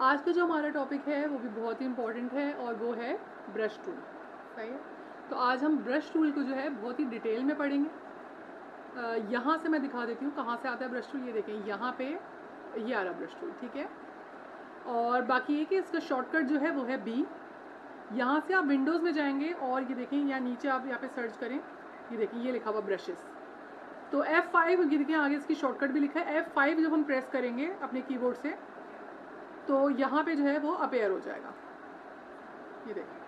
आज का जो हमारा टॉपिक है वो भी बहुत ही इम्पॉर्टेंट है और वो है ब्रश टूल। सही है। तो आज हम ब्रश टूल को जो है बहुत ही डिटेल में पढ़ेंगे। यहाँ से मैं दिखा देती हूँ कहाँ से आता है ब्रश टूल। ये देखें यहाँ पे ये आ रहा ब्रश टूल, ठीक है। और बाकी ये कि इसका शॉर्टकट जो है वो है बी। यहाँ से आप विंडोज़ में जाएंगे और ये देखें यहाँ नीचे आप यहाँ पे सर्च करें, ये देखें ये लिखा हुआ ब्रशेस। तो F5 ये देखें आगे इसकी शॉर्टकट भी लिखा है। F5 जब हम प्रेस करेंगे अपने कीबोर्ड से तो यहाँ पे जो है वो अपेयर हो जाएगा। ये देखें,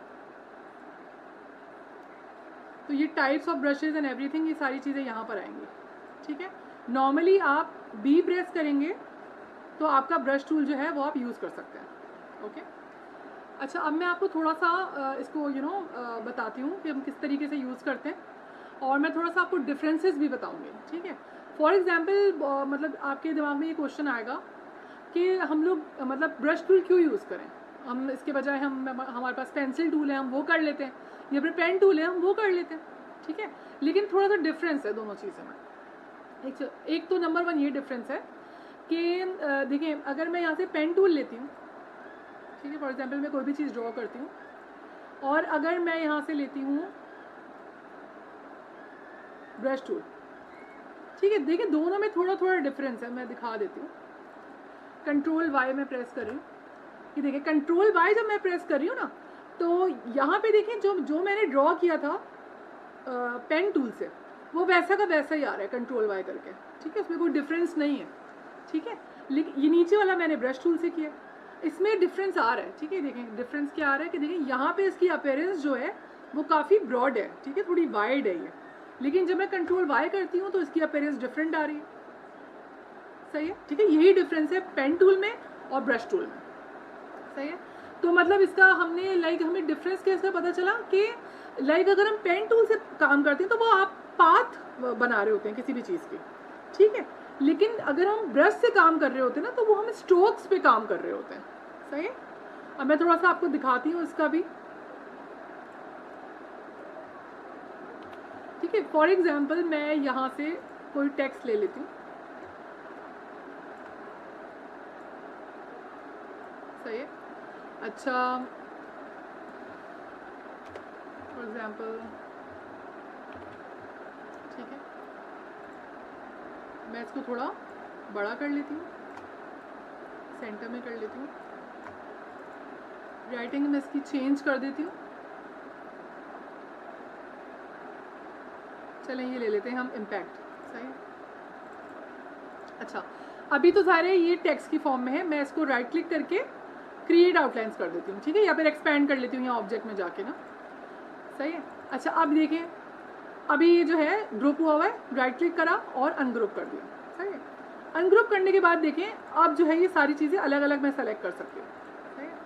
तो ये types of brushes and everything, ये सारी चीज़ें यहाँ पर आएंगी, ठीक है। नॉर्मली आप बी प्रेस करेंगे तो आपका ब्रश टूल जो है वो आप यूज़ कर सकते हैं। ओके, अच्छा अब मैं आपको थोड़ा सा इसको बताती हूँ कि हम किस तरीके से यूज़ करते हैं, और मैं थोड़ा सा आपको डिफरेंसेस भी बताऊँगी, ठीक है। फॉर एग्जाम्पल मतलब आपके दिमाग में ये क्वेश्चन आएगा कि हम लोग मतलब ब्रश टूल क्यों यूज़ करें, हम इसके बजाय हमारे पास पेंसिल टूल है हम वो कर लेते हैं, या फिर पेन टूल है हम वो कर लेते हैं, ठीक है। लेकिन थोड़ा सा डिफरेंस है दोनों चीज़ों में। एक तो नंबर वन ये डिफरेंस है कि देखिए अगर मैं यहाँ से पेन टूल लेती हूँ, ठीक है, फॉर एग्जाम्पल मैं कोई भी चीज़ ड्रॉ करती हूँ, और अगर मैं यहाँ से लेती हूँ ब्रश टूल, ठीक है, देखिए दोनों में थोड़ा थोड़ा डिफरेंस है। मैं दिखा देती हूँ। कंट्रोल वाई में प्रेस कर रही हूँ, ये देखिए कंट्रोल वाई जब मैं प्रेस कर रही हूँ ना, तो यहाँ पे देखिए जो मैंने ड्रॉ किया था पेन टूल से वो वैसा का वैसा ही आ रहा है कंट्रोल वाई करके, ठीक है, उसमें कोई डिफरेंस नहीं है, ठीक है। लेकिन ये नीचे वाला मैंने ब्रश टूल से किया, इसमें डिफरेंस आ रहा है, ठीक है। देखें डिफरेंस क्या आ रहा है कि देखें यहाँ पे इसकी अपीयरेंस जो है वो काफ़ी ब्रॉड है, ठीक है, थोड़ी वाइड है ये। लेकिन जब मैं कंट्रोल वाई करती हूँ तो इसकी अपीयरेंस डिफरेंट आ रही है, सही है, ठीक है। यही डिफरेंस है पेन टूल में और ब्रश टूल में, सही है। तो मतलब इसका हमने हमें डिफरेंस कैसे पता चला कि अगर हम पेन टूल से काम करते हैं तो वो आप पाथ बना रहे होते हैं किसी भी चीज़ की, ठीक है। लेकिन अगर हम ब्रश से काम कर रहे होते हैं ना तो वो हम स्ट्रोक्स पे काम कर रहे होते हैं, सही है। अब मैं थोड़ा सा आपको दिखाती हूँ इसका भी, ठीक है। फॉर एग्जाम्पल मैं यहाँ से कोई टेक्स्ट ले लेती हूँ, सही है। अच्छा फॉर एग्जाम्पल, ठीक है, मैं इसको थोड़ा बड़ा कर लेती हूँ, सेंटर में कर लेती हूँ, राइटिंग में इसकी चेंज कर देती हूँ। चलें ये ले लेते हैं हम इम्पैक्ट, सही है। अच्छा अभी तो सारे ये टेक्स्ट की फॉर्म में है, मैं इसको राइट क्लिक करके क्रिएट आउटलाइंस कर देती हूँ, ठीक है, या फिर एक्सपैंड कर लेती हूँ यहाँ ऑब्जेक्ट में जाके ना, सही है। अच्छा अब देखें अभी ये जो है ग्रुप हुआ हुआ है, राइट क्लिक करा और अनग्रुप कर दिया, सही है। अनग्रुप करने के बाद देखें अब जो है ये सारी चीज़ें अलग अलग मैं सेलेक्ट कर सकती हूँ, सही है।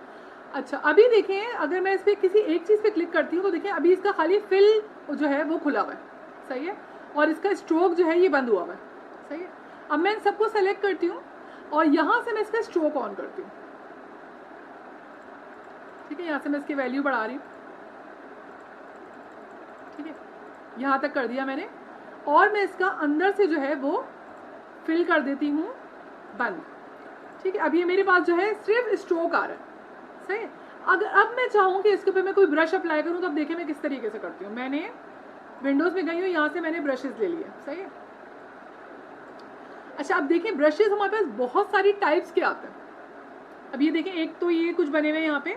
अच्छा अभी देखें अगर मैं इस पर किसी एक चीज़ पे क्लिक करती हूँ तो देखें अभी इसका खाली फिल जो है वो खुला हुआ है, सही है, और इसका स्ट्रोक जो है ये बंद हुआ हुआ है, सही है। अब मैं इन सबको सेलेक्ट करती हूँ और यहाँ से मैं इसका स्ट्रोक ऑन करती हूँ, ठीक है, यहाँ से मैं इसकी वैल्यू बढ़ा रही हूँ, ठीक है, यहाँ तक कर दिया मैंने, और मैं इसका अंदर से जो है वो फिल कर देती हूँ बंद, ठीक है। अब ये मेरे पास जो है सिर्फ स्ट्रोक आ रहा है, सही है। अगर अब मैं चाहूँ कि इसके ऊपर मैं कोई ब्रश अप्लाई करूँ तो अब देखिए मैं किस तरीके से करती हूँ। मैंने विंडोज़ में गई हूँ, यहाँ से मैंने ब्रशेज़ ले लिए, सही है। अच्छा अब देखिए ब्रशेज़ हमारे पास बहुत सारी टाइप्स के आते हैं। अब ये देखें एक तो ये कुछ बने हुए हैं यहाँ पे,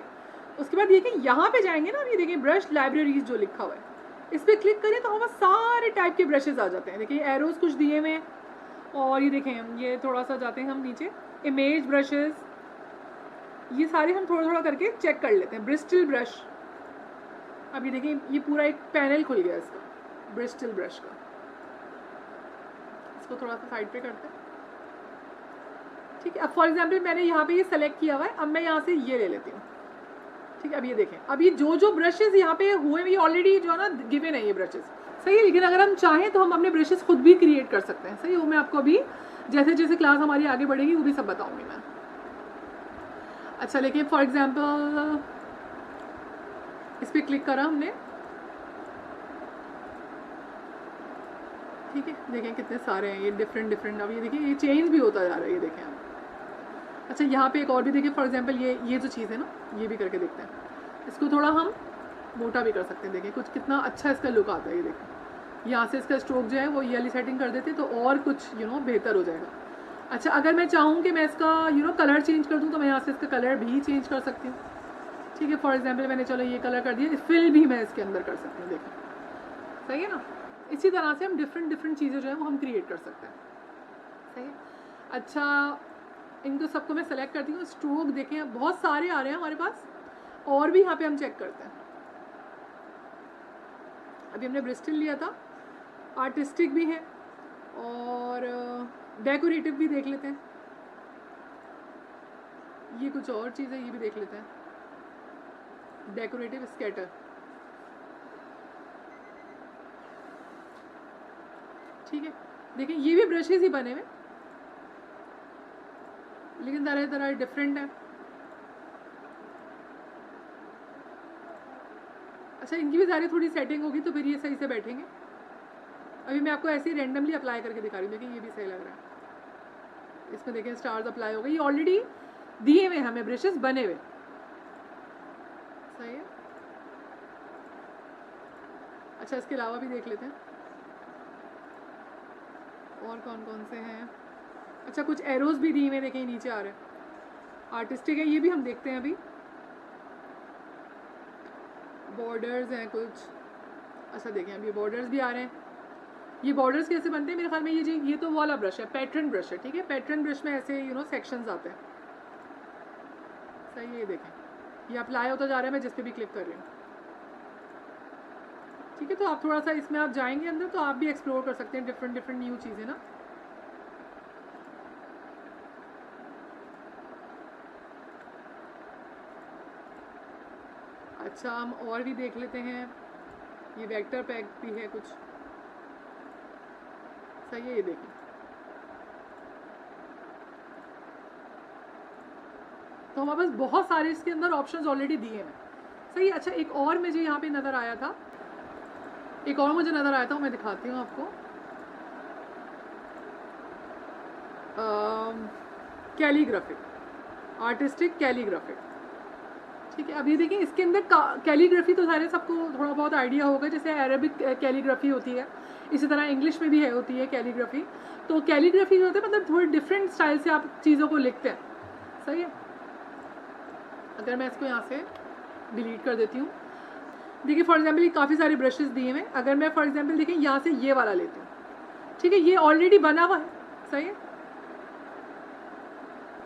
उसके बाद देखिए यहाँ पे जाएंगे ना, अब ये देखिए ब्रश लाइब्रेरीज जो लिखा हुआ है इस पर क्लिक करें तो हमारे सारे टाइप के ब्रशेज़ आ जाते हैं। देखिए एरोज कुछ दिए हुए हैं, और ये देखें ये थोड़ा सा जाते हैं हम नीचे, इमेज ब्रशेज़, ये सारे हम थोड़ा थोड़ा करके चेक कर लेते हैं। ब्रिस्टल ब्रश, अब ये देखिए ये पूरा एक पैनल खुल गया इसका ब्रिस्टल ब्रश का, इसको थोड़ा सा साइड पे करते हैं, ठीक है। अब फॉर एग्जाम्पल मैंने यहाँ पे ये सेलेक्ट किया हुआ है, अब मैं यहाँ से ये ले लेती हूँ, ठीक है। अब ये देखें अब ये जो ब्रशेज़ यहाँ पे हुए ये ऑलरेडी जो है ना गिवन है ये ब्रशेज़, सही है। लेकिन अगर हम चाहें तो हम अपने ब्रशेज़ खुद भी क्रिएट कर सकते हैं, सही है। वो मैं आपको अभी जैसे जैसे क्लास हमारी आगे बढ़ेगी वो भी सब बताऊँगी मैं। अच्छा लेकिन फॉर एग्जाम्पल इस पर क्लिक करा हमने, ठीक है, देखें कितने सारे हैं ये डिफरेंट। अब ये देखिए ये चेंज भी होता जा रहा है, ये देखें आप। अच्छा यहाँ पे एक और भी देखिए, फॉर एग्जांपल ये जो चीज़ है ना, ये भी करके देखते हैं। इसको थोड़ा हम मोटा भी कर सकते हैं, देखिए कुछ कितना अच्छा इसका लुक आता है। ये देखिए यहाँ से इसका स्ट्रोक जो है वो ये वाली सेटिंग कर देते तो और कुछ बेहतर हो जाएगा। अच्छा अगर मैं चाहूँ कि मैं इसका कलर चेंज कर दूँ तो मैं यहाँ से इसका कलर भी चेंज कर सकती हूँ। ठीक है, फॉर एग्जांपल मैंने चलो ये कलर कर दिया, फिल भी मैं इसके अंदर कर सकती हूँ। देखिए सही है ना। इसी तरह से हम डिफरेंट चीज़ें जो है वो हम क्रिएट कर सकते हैं। सही है। अच्छा इनको सबको मैं सेलेक्ट करती हूँ। स्ट्रोक देखें बहुत सारे आ रहे हैं हमारे पास, और भी यहाँ पे हम चेक करते हैं। अभी हमने ब्रिस्टल लिया था, आर्टिस्टिक भी है और डेकोरेटिव भी देख लेते हैं। ये कुछ और चीज़ है, ये भी देख लेते हैं। डेकोरेटिव स्केटर, ठीक है। देखिए ये भी ब्रशेज ही बने हुए, लेकिन तरह तरह डिफरेंट है। अच्छा इनकी भी सारी थोड़ी सेटिंग होगी तो फिर ये सही से बैठेंगे। अभी मैं आपको ऐसे ही रैंडमली अप्लाई करके दिखा रही हूँ। देखिए ये भी सही लग रहा है। इसमें देखिए स्टार्स अप्लाई हो गए, ये ऑलरेडी दिए हुए हमें ब्रशेस बने हुए। सही है। अच्छा इसके अलावा भी देख लेते हैं और कौन कौन से हैं। अच्छा कुछ एरोज भी दिए हुए देखें, नीचे आ रहे हैं। आर्टिस्टिक है, ये भी हम देखते हैं अभी। बॉर्डर्स हैं कुछ। अच्छा देखें अभी बॉर्डर्स भी आ रहे हैं। ये बॉर्डर्स कैसे बनते हैं मेरे ख्याल में, ये तो वाला ब्रश है, पैटर्न ब्रश है। ठीक है, पैटर्न ब्रश में ऐसे सेक्शंस आते हैं। सही है, ये देखें ये अप्लाई होता जा रहा है, मैं जिस पे भी क्लिक कर रही हूँ। ठीक है, तो आप थोड़ा सा इसमें आप जाएंगे अंदर तो आप भी एक्सप्लोर कर सकते हैं डिफरेंट न्यू चीज़ें ना। अच्छा हम और भी देख लेते हैं। ये वेक्टर पैक भी है कुछ। सही है, ये देखें तो हमारे पास बहुत सारे इसके अंदर ऑप्शंस ऑलरेडी दिए हैं। सही है। अच्छा एक और मुझे यहाँ पे नज़र आया था, मैं दिखाती हूँ आपको। Calligraphic, artistic calligraphic. ठीक है, अब ये देखिए इसके अंदर कैलीग्राफी तो सारे सबको थोड़ा बहुत आइडिया होगा, जैसे अरेबिक कैलीग्राफी होती है, इसी तरह इंग्लिश में भी होती है कैलीग्राफी। तो कैलीग्राफी जो होता है मतलब थोड़े डिफरेंट स्टाइल से आप चीज़ों को लिखते हैं। सही है। अगर मैं इसको यहाँ से डिलीट कर देती हूँ, देखिए फॉर एग्जांपल ये काफ़ी सारे ब्रशेस दिए हुए। अगर मैं फॉर एग्जांपल देखिए यहाँ से ये वाला लेती हूँ, ठीक है, ये ऑलरेडी बना हुआ है। सही है,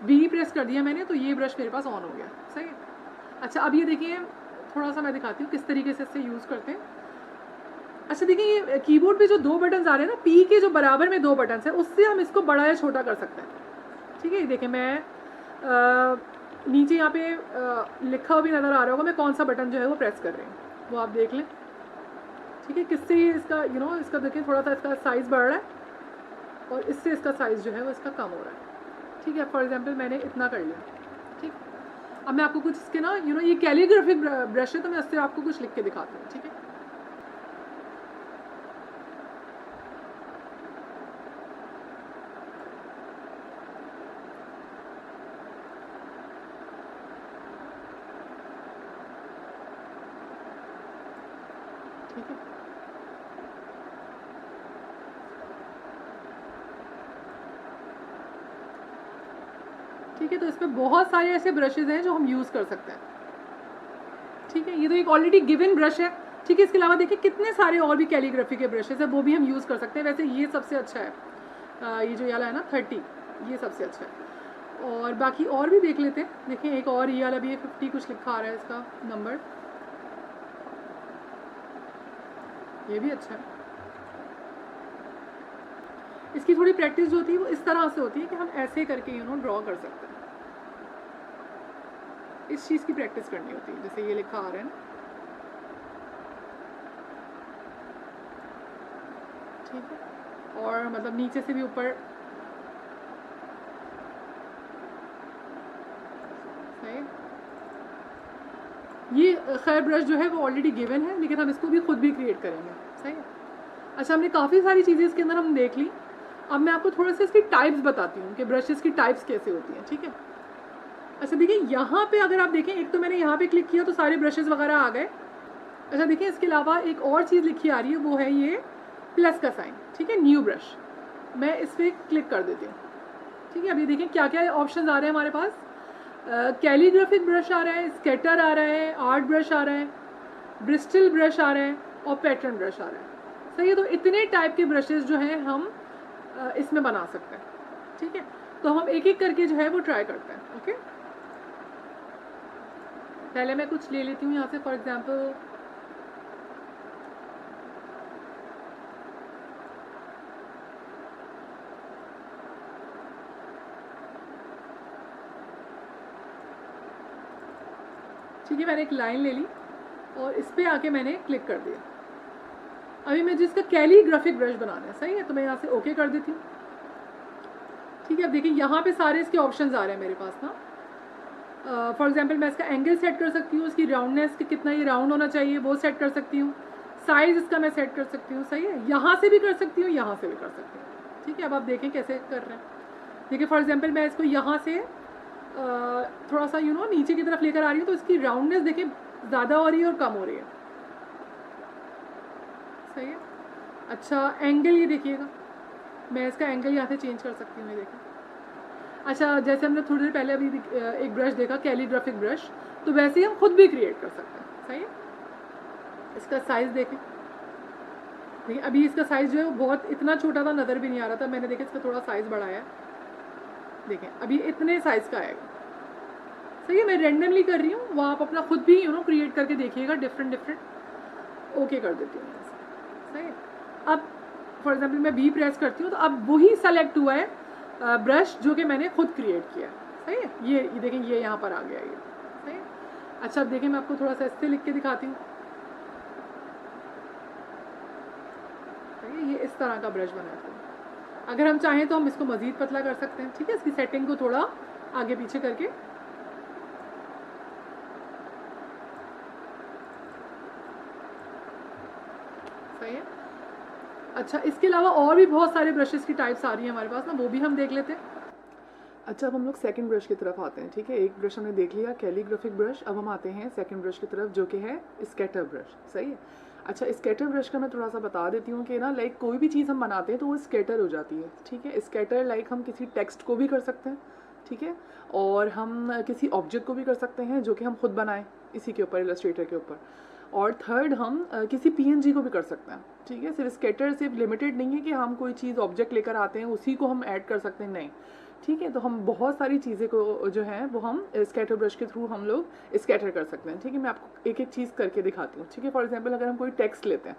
बी प्रेस कर दिया मैंने तो ये ब्रश मेरे पास ऑन हो गया। सही है। अच्छा अब ये देखिए थोड़ा सा मैं दिखाती हूँ किस तरीके से इससे यूज़ करते हैं। अच्छा देखिए ये कीबोर्ड पे जो 2 बटन आ रहे हैं ना, पी के जो बराबर में 2 बटन है, उससे हम इसको बड़ा या छोटा कर सकते हैं। ठीक है, देखिए मैं नीचे यहाँ पे लिखा हुआ भी नज़र आ रहा होगा मैं कौन सा बटन जो है वो प्रेस कर रही हूँ, वो आप देख लें। ठीक है, किससे इसका इसका देखिए थोड़ा सा इसका साइज़ बढ़ रहा है और इससे इसका साइज़ जो है वो इसका कम हो रहा है। ठीक है, फॉर एग्जांपल मैंने इतना कर लिया। ठीक, अब मैं आपको कुछ इसके ना ये कैलीग्राफिक ब्रश है तो मैं इससे आपको कुछ लिख के दिखाती हूँ। ठीक है, ठीक है। ठीक है, तो इसमें बहुत सारे ऐसे ब्रशेज हैं जो हम यूज़ कर सकते हैं। ठीक है, ये तो एक ऑलरेडी गिवन ब्रश है। ठीक है, इसके अलावा देखिए कितने सारे और भी कैलीग्राफी के ब्रशेज हैं, वो भी हम यूज़ कर सकते हैं। वैसे ये सबसे अच्छा है, ये जो वाला है ना 30, ये सबसे अच्छा है। और बाकी और भी देख लेते हैं। देखिए एक और ये वाला भी है, 50 कुछ लिखा आ रहा है इसका नंबर, ये भी अच्छा है। इसकी थोड़ी प्रैक्टिस जो होती है वो इस तरह से होती है कि हम ऐसे करके ड्रॉ कर सकते हैं। इस चीज़ की प्रैक्टिस करनी होती है, जैसे ये लिखा आ रहा है ना। ठीक है, और मतलब नीचे से भी ऊपर। सही, ये खैर ब्रश जो है वो ऑलरेडी गिवन है, लेकिन हम इसको भी खुद भी क्रिएट करेंगे। सही है। अच्छा हमने काफ़ी सारी चीज़ें इसके अंदर हम देख ली। अब मैं आपको थोड़ा सा इसकी टाइप्स बताती हूँ कि ब्रशेस की टाइप्स कैसे होती हैं। ठीक है, अच्छा देखिए यहाँ पे अगर आप देखें, एक तो मैंने यहाँ पे क्लिक किया तो सारे ब्रशेज़ वगैरह आ गए। अच्छा देखिए इसके अलावा एक और चीज़ लिखी आ रही है, वो है ये प्लस का साइन, ठीक है, न्यू ब्रश। मैं इस पर क्लिक कर देती हूँ, ठीक है। अभी देखें क्या क्या ऑप्शन आ रहे हैं हमारे पास। कैलीग्राफिक ब्रश आ रहा है, स्केटर आ रहा है, आर्ट ब्रश आ रहा है, ब्रिस्टल ब्रश आ रहा है और पैटर्न ब्रश आ रहा है। सही है, तो इतने टाइप के ब्रशेज़ जो हैं हम इसमें बना सकते हैं, ठीक है। तो हम एक एक करके जो है वो ट्राई करते हैं। ओके, पहले मैं कुछ ले लेती हूँ यहाँ से, फॉर एग्जांपल ठीक है, मैंने एक लाइन ले ली और इस पर आके मैंने क्लिक कर दिया। अभी मैं जिसका कैलीग्राफिक ब्रश बनाना है, सही है, तो मैं यहाँ से ओके कर देती हूँ, ठीक है। अब देखिए यहाँ पे सारे इसके ऑप्शंस आ रहे हैं मेरे पास ना। फॉर एग्जांपल मैं इसका एंगल सेट कर सकती हूँ, इसकी राउंडनेस कि कितना ये राउंड होना चाहिए वो सेट कर सकती हूँ, साइज़ इसका मैं सेट कर सकती हूँ, सही है। यहाँ से भी कर सकती हूँ, यहाँ से भी कर सकती हूँ, ठीक है। अब आप देखें कैसे कर रहे हैं। देखिए फॉर एग्जांपल मैं इसको यहाँ से थोड़ा सा नीचे की तरफ लेकर आ रही हूँ, तो इसकी राउंडनेस देखिए ज़्यादा हो रही है और कम हो रही है, सही है। अच्छा एंगल ये देखिएगा, मैं इसका एंगल यहाँ से चेंज कर सकती हूँ, ये देखिए। अच्छा जैसे हमने थोड़ी देर पहले अभी एक ब्रश देखा, कैलीग्राफिक ब्रश, तो वैसे ही हम खुद भी क्रिएट कर सकते हैं, सही है। इसका साइज़ देखें, देखिए अभी इसका साइज़ जो है वो बहुत इतना छोटा था, नज़र भी नहीं आ रहा था, मैंने देखा इसका थोड़ा साइज़ बढ़ाया है, देखें अभी इतने साइज़ का आएगा, सही है। मैं रेंडमली कर रही हूँ, वो आप अपना खुद भी क्रिएट करके देखिएगा, डिफरेंट ओके कर देती हूँ यहाँ से, सही है। अब फॉर एग्जांपल मैं बी प्रेस करती हूँ तो अब वही सेलेक्ट हुआ है ब्रश जो कि मैंने खुद क्रिएट किया, सही है। ये देखें, ये यहाँ पर आ गया, ये सही है। अच्छा अब देखें मैं आपको थोड़ा सा इससे लिख के दिखाती हूँ, सही है। ये इस तरह का ब्रश बनाते हैं। अगर हम चाहें तो हम इसको मज़ीद पतला कर सकते हैं, ठीक है, इसकी सेटिंग को थोड़ा आगे पीछे करके। सही है। अच्छा इसके अलावा और भी बहुत सारे ब्रशेस की टाइप्स आ रही हैं हमारे पास ना, वो भी हम देख लेते हैं। अच्छा अब हम लोग सेकंड ब्रश की तरफ आते हैं, ठीक है। एक ब्रश हमने देख लिया कैलीग्राफिक ब्रश, अब हम आते हैं सेकंड ब्रश की तरफ जो कि है स्केटर ब्रश, सही है। अच्छा स्केटर ब्रश का मैं थोड़ा सा बता देती हूँ कि ना लाइक कोई भी चीज़ हम बनाते हैं तो वो स्केटर हो जाती है, ठीक है। स्केटर लाइक हम किसी टेक्स्ट को भी कर सकते हैं, ठीक है, और हम किसी ऑब्जेक्ट को भी कर सकते हैं जो कि हम खुद बनाएं इसी के ऊपर, इलस्ट्रेटर के ऊपर। और थर्ड हम किसी पीएनजी को भी कर सकते हैं, ठीक है। सिर्फ स्केटर सिर्फ लिमिटेड नहीं है कि हम कोई चीज़ ऑब्जेक्ट लेकर आते हैं उसी को हम ऐड कर सकते हैं, नहीं, ठीक है। तो हम बहुत सारी चीज़ें को जो है वो हम स्केटर ब्रश के थ्रू हम लोग स्केटर कर सकते हैं, ठीक है। मैं आपको एक एक चीज़ करके दिखाती हूँ, ठीक है। फॉर एग्जांपल अगर हम कोई टेक्स्ट लेते हैं,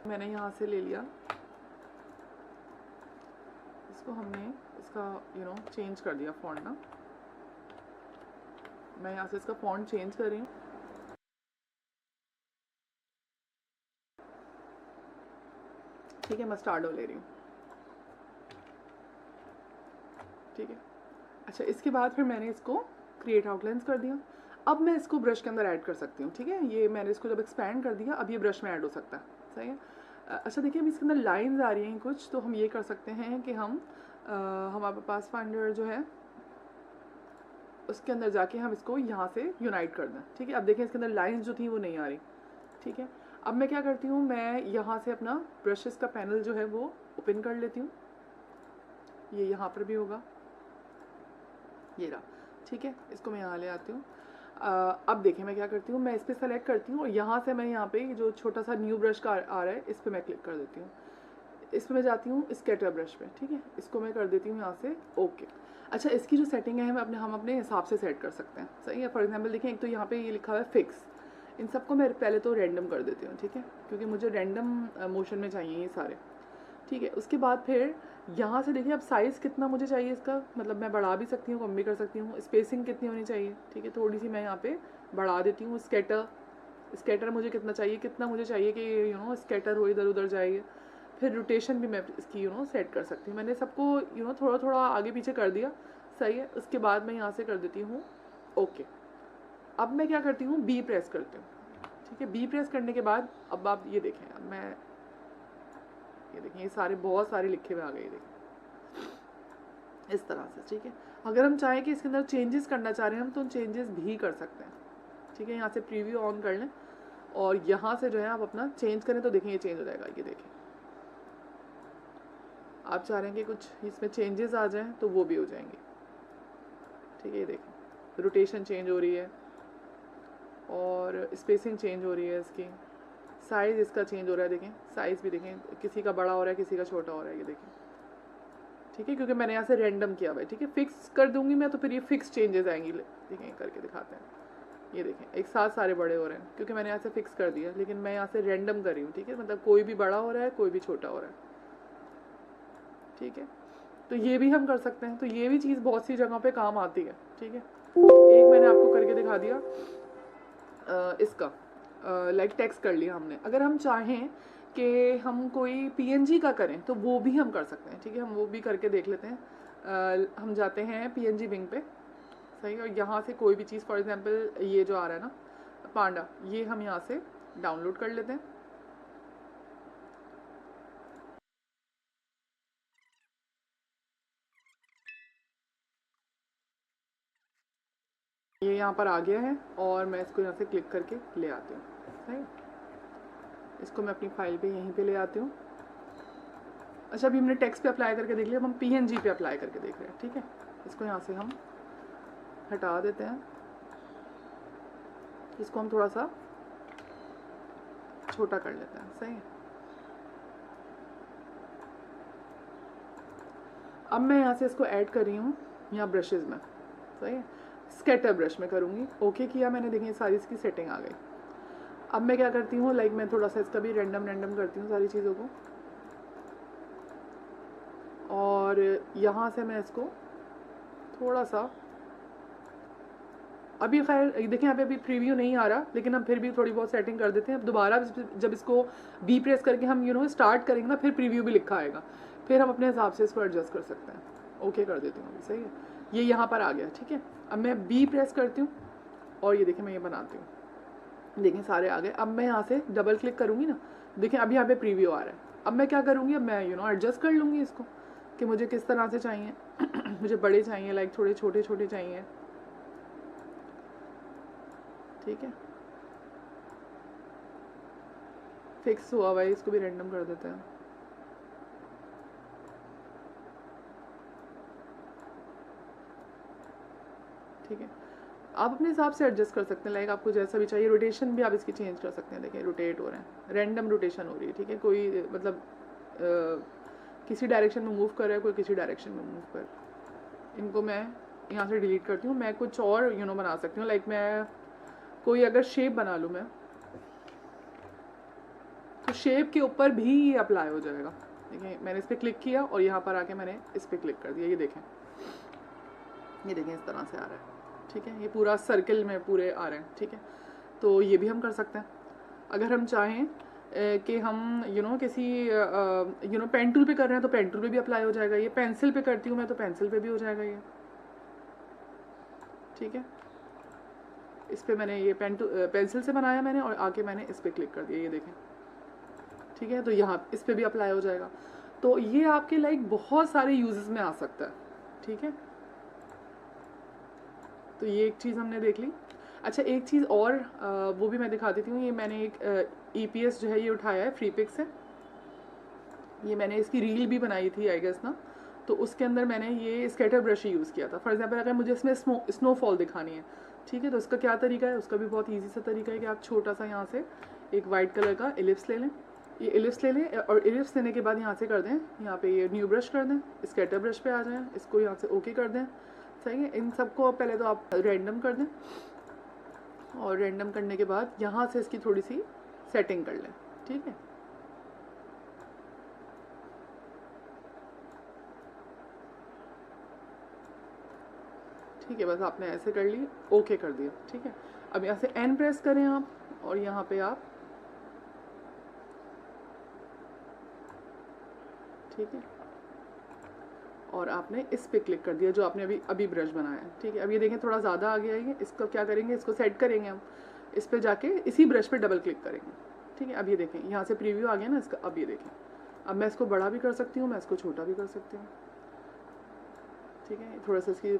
मैंने यहाँ से ले लिया, इसको हमने इसका चेंज कर दिया फॉन्ट ना, मैं यहाँ से इसका फॉन्ट चेंज कर रही हूँ, ठीक है। मस्टार्डो ले रही हूँ, ठीक है। अच्छा इसके बाद फिर मैंने इसको क्रिएट आउटलाइंस कर दिया। अब मैं इसको ब्रश के अंदर ऐड कर सकती हूँ, ठीक है। ये मैंने इसको जब एक्सपैंड कर दिया अब ये ब्रश में ऐड हो सकता है, सही है। अच्छा देखिए अभी इसके अंदर लाइंस आ रही हैं कुछ, तो हम ये कर सकते हैं कि हम हमारे पास फाइंडर जो है उसके अंदर जाके हम इसको यहाँ से यूनाइट कर दें, ठीक है। अब देखें इसके अंदर लाइंस जो थी वो नहीं आ रही, ठीक है। अब मैं क्या करती हूँ, मैं यहाँ से अपना ब्रशेस का पैनल जो है वो ओपन कर लेती हूँ, ये यहाँ पर भी होगा, ये रहा, ठीक है। इसको मैं यहाँ ले आती हूँ। अब देखें मैं क्या करती हूँ, मैं इस पर सेलेक्ट करती हूँ और यहाँ से मैं यहाँ पे जो छोटा सा न्यू ब्रश का आ रहा है इस पर मैं क्लिक कर देती हूँ, इस पर मैं जाती हूँ स्केटर ब्रश पे, ठीक है। इसको मैं कर देती हूँ यहाँ से ओके। अच्छा इसकी जो सेटिंग है हम अपने हिसाब से सेट कर सकते हैं, सही है। फॉर एग्जाम्पल देखें एक तो यहाँ पे ये लिखा हुआ है फिक्स, इन सबको मैं पहले तो रैंडम कर देती हूँ, ठीक है, क्योंकि मुझे रैंडम मोशन में चाहिए ये सारे, ठीक है। उसके बाद फिर यहाँ से देखिए अब साइज़ कितना मुझे चाहिए इसका, मतलब मैं बढ़ा भी सकती हूँ कम भी कर सकती हूँ, स्पेसिंग कितनी होनी चाहिए, ठीक है, थोड़ी सी मैं यहाँ पे बढ़ा देती हूँ। स्केटर मुझे कितना चाहिए कि स्केटर हो इधर उधर जाएगी। फिर रोटेशन भी मैं इसकी सेट कर सकती हूँ। मैंने सबको थोड़ा थोड़ा आगे पीछे कर दिया, सही है। उसके बाद मैं यहाँ से कर देती हूँ ओके। अब मैं क्या करती हूँ, बी प्रेस करती हूँ, ठीक है। बी प्रेस करने के बाद अब आप ये देखें, अब मैं ये देखें ये सारे बहुत सारे लिखे हुए आ गए, ये देखें, इस तरह से, ठीक है। अगर हम चाहें कि इसके अंदर चेंजेस करना चाह रहे हैं हम, तो चेंजेस भी कर सकते हैं, ठीक है। यहाँ से प्रीव्यू ऑन कर लें और यहाँ से जो है आप अपना चेंज करें तो देखें ये चेंज हो जाएगा। ये देखें, आप चाह रहे हैं कि कुछ इसमें चेंजेस आ जाएं तो वो भी हो जाएंगे, ठीक है। ये देखें रोटेशन चेंज हो रही है और स्पेसिंग चेंज हो रही है, इसकी साइज़ इसका चेंज हो रहा है। देखें साइज़ भी देखें, किसी का बड़ा हो रहा है किसी का छोटा हो रहा है, ये देखें, ठीक है। क्योंकि मैंने यहाँ से रैंडम किया हुआ है, ठीक है। फिक्स कर दूंगी मैं तो फिर ये फिक्स चेंजेस आएंगी। देखें करके दिखाते हैं, ये देखें एक साथ सारे बड़े हो रहे हैं क्योंकि मैंने यहाँ से फिक्स कर दिया, लेकिन मैं यहाँ से रैंडम कर रही हूँ, ठीक है। मतलब कोई भी बड़ा हो रहा है कोई भी छोटा हो रहा है, ठीक है। तो ये भी हम कर सकते हैं। तो ये भी चीज़ बहुत सी जगहों पे काम आती है, ठीक है। एक मैंने आपको करके दिखा दिया इसका, लाइक टेक्स्ट कर लिया हमने। अगर हम चाहें कि हम कोई पीएनजी का करें तो वो भी हम कर सकते हैं, ठीक है। हम वो भी करके देख लेते हैं। हम जाते हैं पीएनजी विंग पे, सही। और यहाँ से कोई भी चीज़, फॉर एग्जांपल ये जो आ रहा है ना पांडा, ये हम यहाँ से डाउनलोड कर लेते हैं। ये यहाँ पर आ गया है और मैं इसको यहाँ से क्लिक करके ले आती हूँ, सही। इसको मैं अपनी फाइल पे यहीं पे ले आती हूँ। अच्छा अभी हमने टेक्स्ट पे अप्लाई करके देख लिया, अब हम पीएनजी पे अप्लाई करके देख रहे हैं, ठीक है। इसको यहाँ से हम हटा देते हैं, इसको हम थोड़ा सा छोटा कर लेते हैं, सही है। अब मैं यहाँ से इसको ऐड कर रही हूँ यहाँ ब्रशेज़ में, सही है। स्केटर ब्रश में करूँगी, ओके किया मैंने, देखिए सारी इसकी सेटिंग आ गई। अब मैं क्या करती हूँ, लाइक मैं थोड़ा सा इसका भी रैंडम करती हूँ सारी चीज़ों को, और यहाँ से मैं इसको थोड़ा सा, अभी खैर देखें यहाँ पे अभी प्रीव्यू नहीं आ रहा, लेकिन हम फिर भी थोड़ी बहुत सेटिंग कर देते हैं। अब दोबारा जब इसको बी प्रेस करके हम स्टार्ट करेंगे ना, फिर प्रीव्यू भी लिखा आएगा, फिर हम अपने हिसाब से इसको एडजस्ट कर सकते हैं। ओके कर देती हूँ अभी, सही है। ये यहाँ पर आ गया, ठीक है। अब मैं बी प्रेस करती हूँ और ये देखें मैं ये बनाती हूँ, देखें सारे आ गए। अब मैं यहाँ से डबल क्लिक करूँगी ना, देखें अभी यहाँ पे प्रीव्यू आ रहा है। अब मैं क्या करूँगी, अब मैं एडजस्ट कर लूँगी इसको कि मुझे किस तरह से चाहिए। मुझे बड़े चाहिए, लाइक थोड़े छोटे छोटे चाहिए, ठीक है। फिक्स हुआ हुआ है, इसको भी रैंडम कर देते हैं। ठीक है, आप अपने हिसाब से एडजस्ट कर सकते हैं, लाइक आपको जैसा भी चाहिए। रोटेशन भी आप इसकी चेंज कर सकते हैं, देखिए रोटेट हो रहे हैं, रैंडम रोटेशन हो रही है, ठीक है। कोई मतलब किसी डायरेक्शन में मूव कर रहा है, कोई किसी डायरेक्शन में मूव कर रहा है। इनको मैं यहाँ से डिलीट करती हूँ। मैं कुछ और बना सकती हूँ, लाइक मैं कोई अगर शेप बना लूँ मैं, तो शेप के ऊपर भी ये अप्लाई हो जाएगा। देखिए मैंने इस पर क्लिक किया और यहाँ पर आके मैंने इस पर क्लिक कर दिया, ये देखें इस तरह से आ रहा है, ठीक है। ये पूरा सर्किल में पूरे आ रहे हैं, ठीक है। तो ये भी हम कर सकते हैं। अगर हम चाहें कि हम किसी पेन टूल पे कर रहे हैं तो पेन टूल पे भी अप्लाई हो जाएगा। ये पेंसिल पे करती हूँ मैं तो पेंसिल पे भी हो जाएगा ये, ठीक है। इस पे मैंने ये पेंसिल से बनाया मैंने, और आके मैंने इस पर क्लिक कर दिया, ये देखें, ठीक है। तो यहाँ इस पर भी अप्लाई हो जाएगा। तो ये आपके लाइक बहुत सारे यूजेस में आ सकता है, ठीक है। तो ये एक चीज़ हमने देख ली। अच्छा एक चीज़ और वो भी मैं दिखा देती हूँ। ये मैंने एक EPS जो है ये उठाया है फ्रीपिक से। ये मैंने इसकी रील भी बनाई थी आई गेस ना, तो उसके अंदर मैंने ये स्केटर ब्रश ही यूज़ किया था। फॉर एग्जांपल अगर मुझे इसमें स्नोफॉल दिखानी है, ठीक है, तो उसका क्या तरीका है, उसका भी बहुत ईजी सा तरीका है कि आप छोटा सा यहाँ से एक वाइट कलर का एलिप्स ले लें। ये एलिप्स ले लें और एलिप्स लेने के बाद यहाँ से कर दें, यहाँ पे ये न्यू ब्रश कर दें, स्केटर ब्रश पे आ जाएं, इसको यहाँ से ओके कर दें, सही है। इन सबको पहले तो आप रैंडम कर दें, और रैंडम करने के बाद यहाँ से इसकी थोड़ी सी सेटिंग कर लें, ठीक है। ठीक है, बस आपने ऐसे कर ली, ओके कर दिया, ठीक है। अब यहाँ से N प्रेस करें आप, और यहाँ पे आप, ठीक है, और आपने इस पे क्लिक कर दिया जो आपने अभी ब्रश बनाया है, ठीक है। अब ये देखें थोड़ा ज़्यादा आ गया है, इसको क्या करेंगे, इसको सेट करेंगे हम, इस पे जाके इसी ब्रश पे डबल क्लिक करेंगे, ठीक है। अब ये देखें यहाँ से प्रीव्यू आ गया ना इसका। अब ये देखें, अब मैं इसको बड़ा भी कर सकती हूँ, मैं इसको छोटा भी कर सकती हूँ, ठीक है, थोड़ा सा इसकी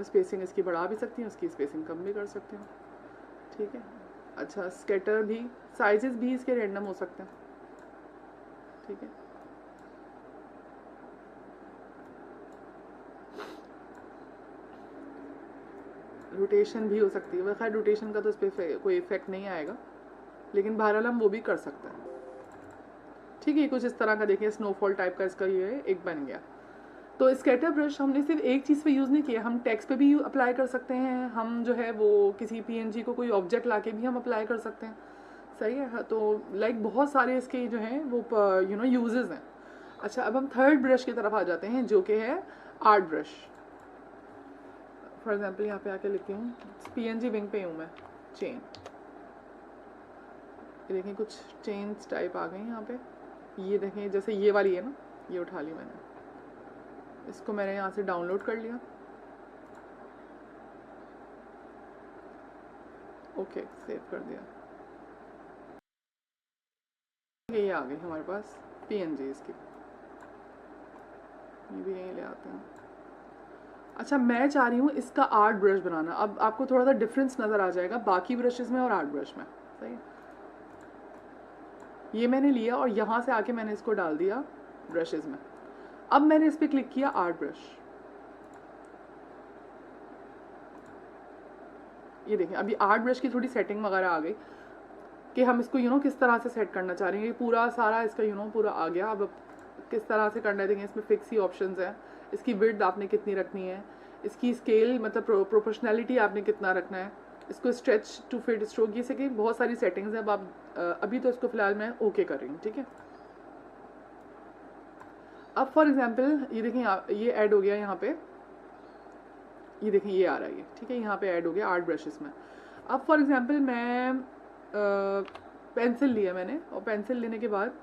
स्पेसिंग इसकी बढ़ा भी सकती हूँ, इसकी स्पेसिंग कम भी कर सकती हूँ। ठीक है, अच्छा स्केटर भी, साइजेस भी इसके रैंडम हो सकते हैं। ठीक है, रोटेशन भी हो सकती है, खैर रोटेशन का तो इस पर कोई इफेक्ट नहीं आएगा, लेकिन बहरहाल हम वो भी कर सकते हैं। ठीक है, कुछ इस तरह का देखिए स्नोफॉल टाइप का इसका ये एक बन गया। तो स्केटर ब्रश हमने सिर्फ एक चीज़ पे यूज़ नहीं किया, हम टेक्स्ट पे भी अप्लाई कर सकते हैं, हम जो है वो किसी पीएनजी को कोई ऑब्जेक्ट लाके भी हम अप्लाई कर सकते हैं। सही है, तो लाइक बहुत सारे इसके जो हैं वो यूजेस हैं। अच्छा, अब हम थर्ड ब्रश की तरफ आ जाते हैं जो कि है आर्ट ब्रश। फॉर एग्जाम्पल यहाँ पे आके लिखती हूँ, पीएनजी विंग पे हूँ मैं, चेन, ये देखें कुछ चेन्स टाइप आ गई यहाँ पे। ये देखें जैसे ये वाली है ना, ये उठा ली मैंने, इसको मैंने यहाँ से डाउनलोड कर लिया। ओके, सेव कर दिया। ये आ गई हमारे पास पीएनजी इसकी, ये भी यहीं ले आते हैं। अच्छा, मैं चाह रही हूँ इसका आर्ट ब्रश बनाना। अब आपको थोड़ा सा डिफरेंस नज़र आ जाएगा बाकी ब्रशेस में और आर्ट ब्रश में। सही है, ये मैंने लिया और यहाँ से आके मैंने इसको डाल दिया ब्रशेस में। अब मैंने इस पर क्लिक किया आर्ट ब्रश। ये देखें अभी आर्ट ब्रश की थोड़ी सेटिंग वगैरह आ गई कि हम इसको किस तरह से सेट करना चाह रहे हैं। ये पूरा सारा इसका पूरा आ गया। अब किस तरह से करना है देखें, इसमें फिक्स ही ऑप्शंस हैं। इसकी विड्थ आपने कितनी रखनी है, इसकी स्केल मतलब प्रोपोर्शनैलिटी आपने कितना रखना है, इसको स्ट्रेच टू फिट स्ट्रोक, ये से कि बहुत सारी सेटिंग्स हैं। अब आप अभी तो इसको फिलहाल मैं ओके कर रही हूँ। ठीक है, अब फॉर एग्जांपल ये देखें ये ऐड हो गया यहाँ पे, ये देखें ये आ रहा है ये। ठीक है, यहाँ पे ऐड हो गया आर्ट ब्रशेस में। अब फॉर एग्जांपल मैं पेंसिल लिया मैंने, और पेंसिल लेने के बाद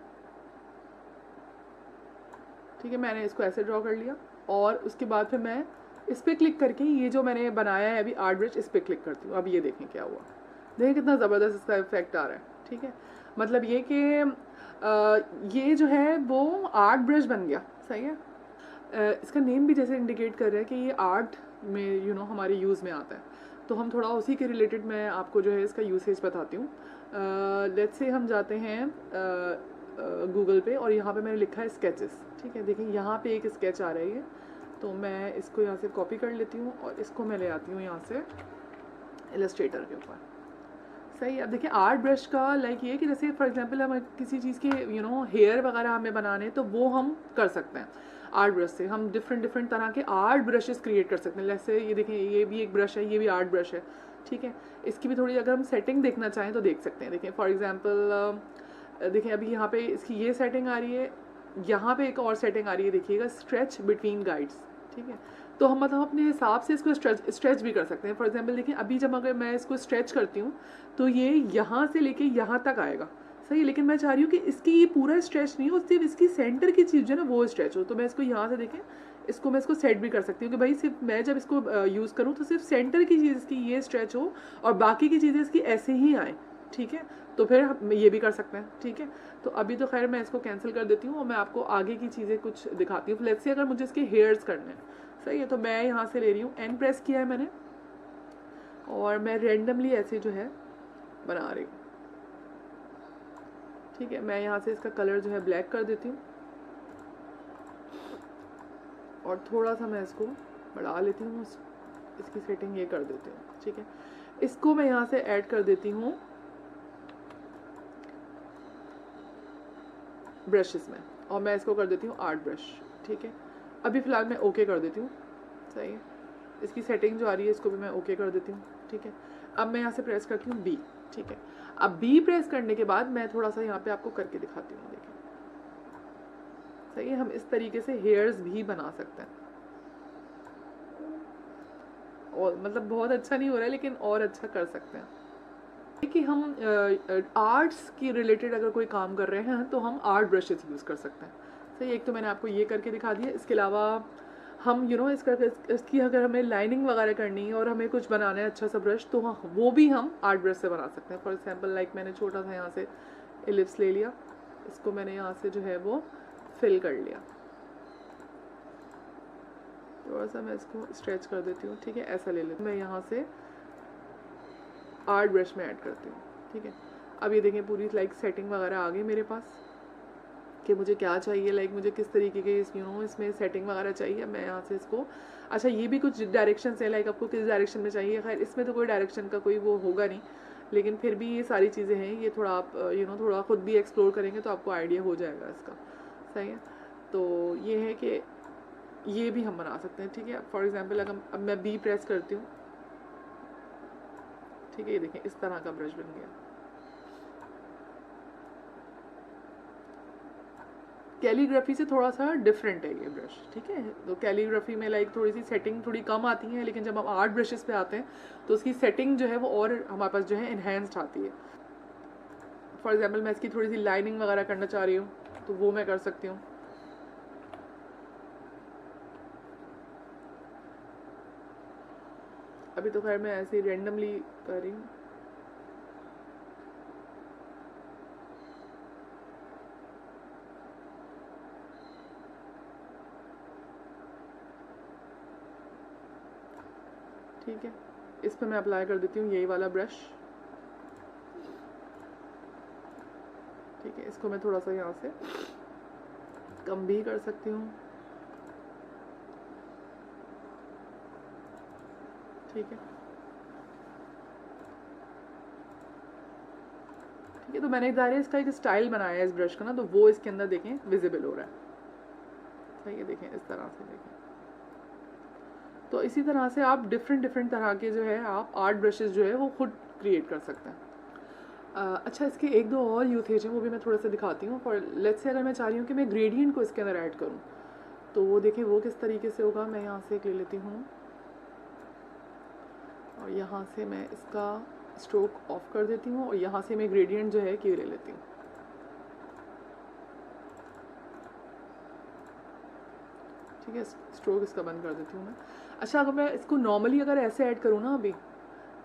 ठीक है मैंने इसको ऐसे ड्रॉ कर लिया, और उसके बाद फिर मैं इस पर क्लिक करके ये जो मैंने बनाया है अभी आर्ट ब्रश, इस पर क्लिक करती हूँ। अब ये देखें क्या हुआ, देखें कितना ज़बरदस्त इसका इफेक्ट आ रहा है। ठीक है, मतलब ये कि ये जो है वो आर्ट ब्रश बन गया। सही है, इसका नेम भी जैसे इंडिकेट कर रहा है कि ये आर्ट में हमारे यूज़ में आता है, तो हम थोड़ा उसी के रिलेटेड मैं आपको जो है इसका यूसेज बताती हूँ। लेट्स से हम जाते हैं गूगल पे, और यहाँ पे मैंने लिखा है स्केचेस। ठीक है, देखिए यहाँ पे एक स्केच आ रही है, तो मैं इसको यहाँ से कॉपी कर लेती हूँ और इसको मैं ले आती हूँ यहाँ से इलस्ट्रेटर के ऊपर। सही है, अब देखिए आर्ट ब्रश का लाइक ये कि जैसे फॉर एग्जांपल हम किसी चीज़ के हेयर वगैरह हमें बनाने, तो वो हम कर सकते हैं आर्ट ब्रश से। हम डिफरेंट तरह के आर्ट ब्रशेस क्रिएट कर सकते हैं। जैसे ये देखें ये भी एक ब्रश है, ये भी आर्ट ब्रश है। ठीक है, इसकी भी थोड़ी अगर हम सेटिंग देखना चाहें तो देख सकते हैं। देखें फॉर एग्जांपल देखें अभी यहाँ पे इसकी ये सेटिंग आ रही है, यहाँ पे एक और सेटिंग आ रही है, देखिएगा स्ट्रेच बिटवीन गाइड्स। ठीक है, तो हम मतलब अपने हिसाब से इसको स्ट्रेच भी कर सकते हैं। फॉर एग्जांपल देखिए अभी जब अगर मैं इसको स्ट्रेच करती हूँ तो ये यहाँ से लेके यहाँ तक आएगा। सही है, लेकिन मैं चाह रही हूँ कि इसकी ये पूरा स्ट्रेच नहीं हो, सिर्फ इसकी सेंटर की चीज़ जो है ना वो स्ट्रेच हो। तो मैं इसको यहाँ से देखें, इसको मैं इसको सेट भी कर सकती हूँ कि भाई सिर्फ मैं जब इसको यूज़ करूँ तो सिर्फ सेंटर की चीज़ इसकी ये स्ट्रेच हो और बाकी की चीज़ें इसकी ऐसे ही आए। ठीक है, तो फिर हम ये भी कर सकते हैं। ठीक है, तो अभी तो खैर मैं इसको कैंसिल कर देती हूँ और मैं आपको आगे की चीज़ें कुछ दिखाती हूँ। लेट्स से अगर मुझे इसके हेयर्स करने हैं, सही है, तो मैं यहाँ से ले रही हूँ, एन प्रेस किया है मैंने, और मैं रेंडमली ऐसे जो है बना रही हूँ। ठीक है, मैं यहाँ से इसका कलर जो है ब्लैक कर देती हूँ, और थोड़ा सा मैं इसको बढ़ा लेती हूँ, इसकी सेटिंग ये कर देती हूँ। ठीक है, इसको मैं यहाँ से ऐड कर देती हूँ ब्रशेस में, और मैं इसको कर देती हूँ आर्ट ब्रश। ठीक है, अभी फ़िलहाल मैं ओके कर देती हूँ। सही है, इसकी सेटिंग जो आ रही है इसको भी मैं ओके कर देती हूँ। ठीक है, अब मैं यहाँ से प्रेस करती हूँ बी। ठीक है, अब बी प्रेस करने के बाद मैं थोड़ा सा यहाँ पे आपको करके दिखाती हूँ। देखिए सही है, हम इस तरीके से हेयर्स भी बना सकते हैं, और मतलब बहुत अच्छा नहीं हो रहा है लेकिन और अच्छा कर सकते हैं कि हम आर्ट्स की रिलेटेड अगर कोई काम कर रहे हैं तो हम आर्ट ब्रशेस यूज़ कर सकते हैं। सही, एक तो मैंने आपको ये करके दिखा दिया। इसके अलावा हम इसकी अगर हमें लाइनिंग वगैरह करनी है और हमें कुछ बनाना है अच्छा सा ब्रश, तो वो भी हम आर्ट ब्रश से बना सकते हैं। फॉर एग्जांपल लाइक मैंने छोटा सा यहाँ से एलिप्स ले लिया, इसको मैंने यहाँ से जो है वो फिल कर लिया। थोड़ा सा मैं इसको स्ट्रेच कर देती हूँ, ठीक है, ऐसा ले लेती हूँ। मैं यहाँ से आर्ट ब्रश में ऐड करती हूँ, ठीक है। अब ये देखें पूरी लाइक सेटिंग वगैरह आ गई मेरे पास कि मुझे क्या चाहिए, लाइक मुझे किस तरीके के इसमें सेटिंग वगैरह चाहिए। मैं यहाँ से इसको, अच्छा ये भी कुछ डायरेक्शन है, लाइक आपको किस डायरेक्शन में चाहिए। खैर इसमें तो कोई डायरेक्शन का कोई वो होगा नहीं, लेकिन फिर भी ये सारी चीज़ें हैं, ये थोड़ा आप थोड़ा ख़ुद भी एक्सप्लोर करेंगे तो आपको आइडिया हो जाएगा इसका, सही है। तो ये है कि ये भी हम बना सकते हैं, ठीक है। फॉर एग्जाम्पल अगर अब मैं बी प्रेस करती हूँ, ठीक है, ये देखें इस तरह का ब्रश बन गया। कैलीग्राफी से थोड़ा सा डिफरेंट है ये ब्रश, ठीक है। तो कैलीग्राफी में लाइक थोड़ी सी सेटिंग थोड़ी कम आती है, लेकिन जब हम आर्ट ब्रशेस पे आते हैं तो उसकी सेटिंग जो है वो और हमारे पास जो है इन्हेंस्ड आती है। फॉर एग्जाम्पल मैं इसकी थोड़ी सी लाइनिंग वगैरह करना चाह रही हूँ तो वो मैं कर सकती हूँ। अभी तो खैर मैं ऐसे ही रेंडमली कर रही हूँ। ठीक है, इस पर मैं अप्लाई कर देती हूँ यही वाला ब्रश, ठीक है। इसको मैं थोड़ा सा यहाँ से कम भी कर सकती हूँ, ठीक है। ठीक है, तो मैंने ज़ाहिर इसका एक स्टाइल बनाया है इस ब्रश का ना, तो वो इसके अंदर देखें विजिबल हो रहा है, सही है। देखें इस तरह से, देखें। तो इसी तरह से आप डिफरेंट तरह के जो है आप आर्ट ब्रशेस जो है वो खुद क्रिएट कर सकते हैं। अच्छा, इसके एक दो और यूसेज हैं, वो भी मैं थोड़ा सा दिखाती हूँ। फॉर लेट्स से अगर मैं चाह रही हूँ कि मैं ग्रेडियंट को इसके अंदर ऐड करूँ, तो वो देखें वो किस तरीके से होगा। मैं यहाँ से एक ले लेती हूँ और यहाँ से मैं इसका स्ट्रोक ऑफ कर देती हूँ और यहाँ से मैं ग्रेडियंट जो है कि ले लेती हूँ, ठीक है। स्ट्रोक इसका बंद कर देती हूँ मैं। अच्छा, अगर मैं इसको नॉर्मली अगर ऐसे ऐड करूँ ना अभी,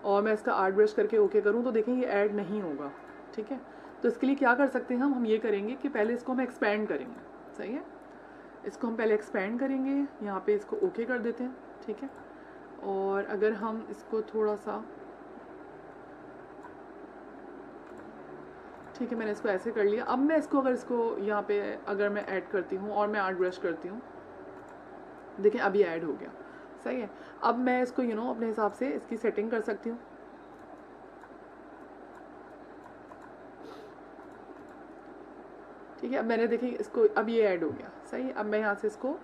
और मैं इसका आर्ट ब्रश करके ओके करूँ, तो देखें ये ऐड नहीं होगा, ठीक है। तो इसके लिए क्या कर सकते हैं हम ये करेंगे कि पहले इसको हम एक्सपैंड करेंगे, सही है। इसको हम पहले एक्सपैंड करेंगे, यहाँ पे इसको ओके कर देते हैं, ठीक है। और अगर हम इसको थोड़ा सा, ठीक है, मैंने इसको ऐसे कर लिया। अब मैं इसको अगर इसको यहाँ पे अगर मैं ऐड करती हूँ और मैं आर्ट ब्रश करती हूँ, देखें अब ये ऐड हो गया, सही है। अब मैं इसको अपने हिसाब से इसकी सेटिंग कर सकती हूँ, ठीक है। अब मैंने देखिए इसको, अब ये ऐड हो गया, सही है। अब मैं यहाँ से इसको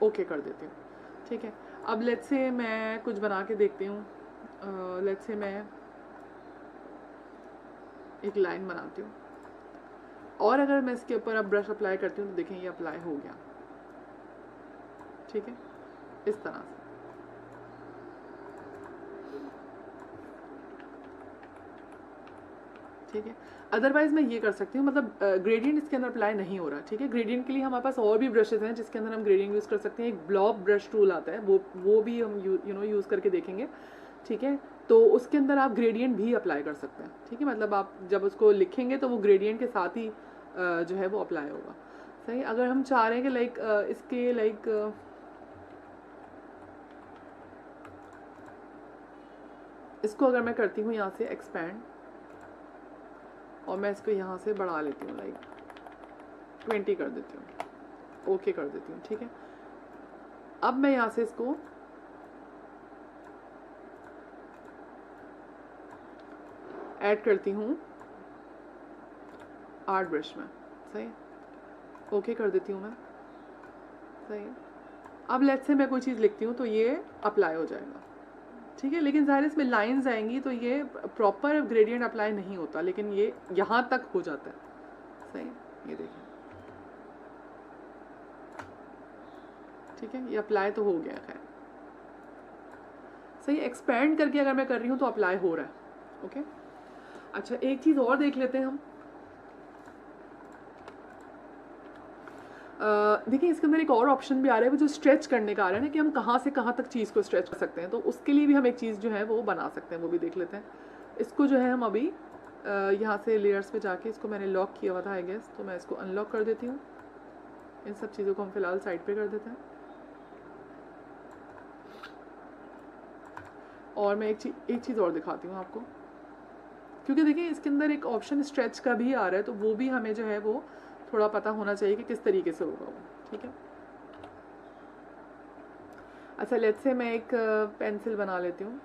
ओके कर देती हूँ, ठीक है। अब लेट्स से मैं कुछ बना के देखती हूँ। लेट्स से मैं एक लाइन बनाती हूँ और अगर मैं इसके ऊपर अब ब्रश अप्लाई करती हूँ तो देखें ये अप्लाई हो गया, ठीक है, इस तरह से, ठीक है। अदरवाइज मैं ये कर सकती हूँ, मतलब ग्रेडियंट इसके अंदर अप्लाई नहीं हो रहा, ठीक है। ग्रेडियंट के लिए हमारे पास और भी ब्रशेज हैं जिसके अंदर हम ग्रेडियंट यूज़ कर सकते हैं। एक ब्लॉब ब्रश टूल आता है, वो भी हम यूज़ करके देखेंगे, ठीक है। तो उसके अंदर आप ग्रेडियंट भी अप्लाई कर सकते हैं, ठीक है। मतलब आप जब उसको लिखेंगे तो वो ग्रेडियंट के साथ ही जो है वो अप्लाई होगा, सही। अगर हम चाह रहे हैं कि लाइक इसके लाइक इसको अगर मैं करती हूँ यहाँ से एक्सपैंड और मैं इसको यहाँ से बढ़ा लेती हूँ, लाइक 20 कर देती हूँ, ओके कर देती हूँ, ठीक है। अब मैं यहाँ से इसको ऐड करती हूँ आर्ट ब्रश में, सही, ओके कर देती हूँ मैं, सही। अब लेट्स से मैं कोई चीज़ लिखती हूँ तो ये अप्लाई हो जाएगा, ठीक है। लेकिन ज़ाहिर इसमें लाइंस आएंगी तो ये प्रॉपर ग्रेडियंट अप्लाई नहीं होता, लेकिन ये यहाँ तक हो जाता है, सही। ये देखिए, ठीक है, ये अप्लाई तो हो गया, खैर सही। एक्सपैंड करके अगर मैं कर रही हूँ तो अप्लाई हो रहा है, ओके। अच्छा, एक चीज़ और देख लेते हैं हम। देखिए इसके अंदर एक और ऑप्शन भी आ रहा है, वो जो स्ट्रेच करने का आ रहा है ना, कि हम कहाँ से कहाँ तक चीज़ को स्ट्रेच कर सकते हैं। तो उसके लिए भी हम एक चीज़ जो है वो बना सकते हैं, वो भी देख लेते हैं। इसको जो है हम अभी यहाँ से लेयर्स पे जाके, इसको मैंने लॉक किया हुआ था आई गेस, तो मैं इसको अनलॉक कर देती हूँ। इन सब चीज़ों को हम फिलहाल साइड पे कर देते हैं। और मैं एक चीज़ और दिखाती हूँ आपको, क्योंकि देखिए इसके अंदर एक ऑप्शन स्ट्रेच का भी आ रहा है, तो वो भी हमें जो है वो थोड़ा पता होना चाहिए कि किस तरीके से होगा वो, ठीक है। अच्छा, लेट्स से मैं एक पेंसिल बना लेती हूँ।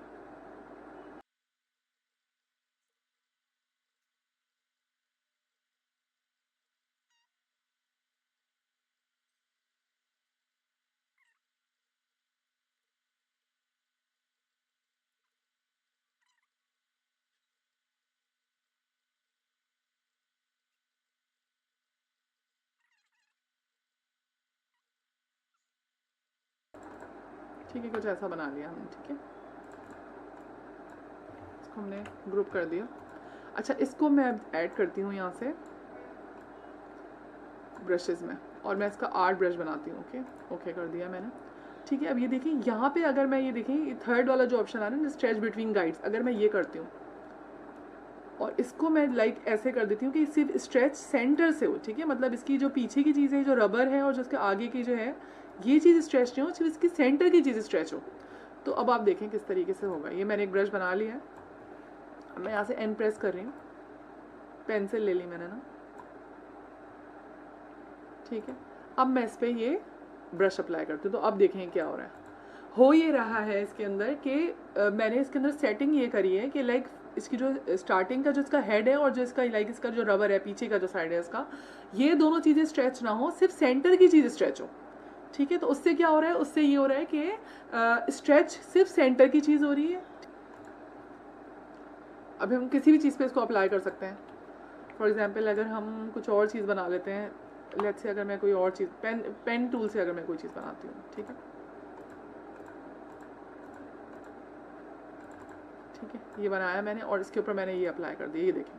ठीक है, कुछ ऐसा बना लिया हमने, ठीक है। इसको हमने ग्रुप कर दिया। अच्छा, इसको मैं ऐड करती हूँ यहाँ से ब्रशेज़ में, और मैं इसका आर्ट ब्रश बनाती हूँ। ओके, ओके कर दिया मैंने, ठीक है। अब ये देखिए यहाँ पे अगर मैं ये देखें थर्ड वाला जो ऑप्शन आ रहा है ना, स्ट्रेच बिटवीन गाइड्स, अगर मैं ये करती हूँ और इसको मैं लाइक ऐसे कर देती हूँ कि सिर्फ स्ट्रेच सेंटर से हो, ठीक है। मतलब इसकी जो पीछे की चीज़ है, जो रबर है, और जो इसके आगे की जो है ये चीज़ स्ट्रेच नहीं हो, सिर्फ इसकी सेंटर की चीज़ स्ट्रेच हो। तो अब आप देखें किस तरीके से होगा। ये मैंने एक ब्रश बना लिया है, अब मैं यहाँ से एन प्रेस कर रही हूँ, पेंसिल ले ली मैंने ना, ठीक है। अब मैं इस पर ये ब्रश अप्लाई करती हूँ, तो अब देखें क्या हो रहा है। हो ये रहा है इसके अंदर कि मैंने इसके अंदर सेटिंग ये करी है कि लाइक इसकी जो स्टार्टिंग का जो इसका हेड है और जो इसका लाइक इसका जो रबर है पीछे का जो साइड है इसका, ये दोनों चीज़ें स्ट्रेच ना हो, सिर्फ सेंटर की चीज़ स्ट्रेच हो, ठीक है। तो उससे क्या हो रहा है, उससे ये हो रहा है कि स्ट्रेच सिर्फ सेंटर की चीज़ हो रही है। अभी हम किसी भी चीज़ पे इसको अप्लाई कर सकते हैं। फॉर एग्जांपल अगर हम कुछ और चीज़ बना लेते हैं, लेट्स से अगर मैं कोई और चीज़ पेन टूल से अगर मैं कोई चीज़ बनाती हूँ, ठीक है, ठीक है, ये बनाया मैंने और इसके ऊपर मैंने ये अप्लाई कर दिया, ये देखें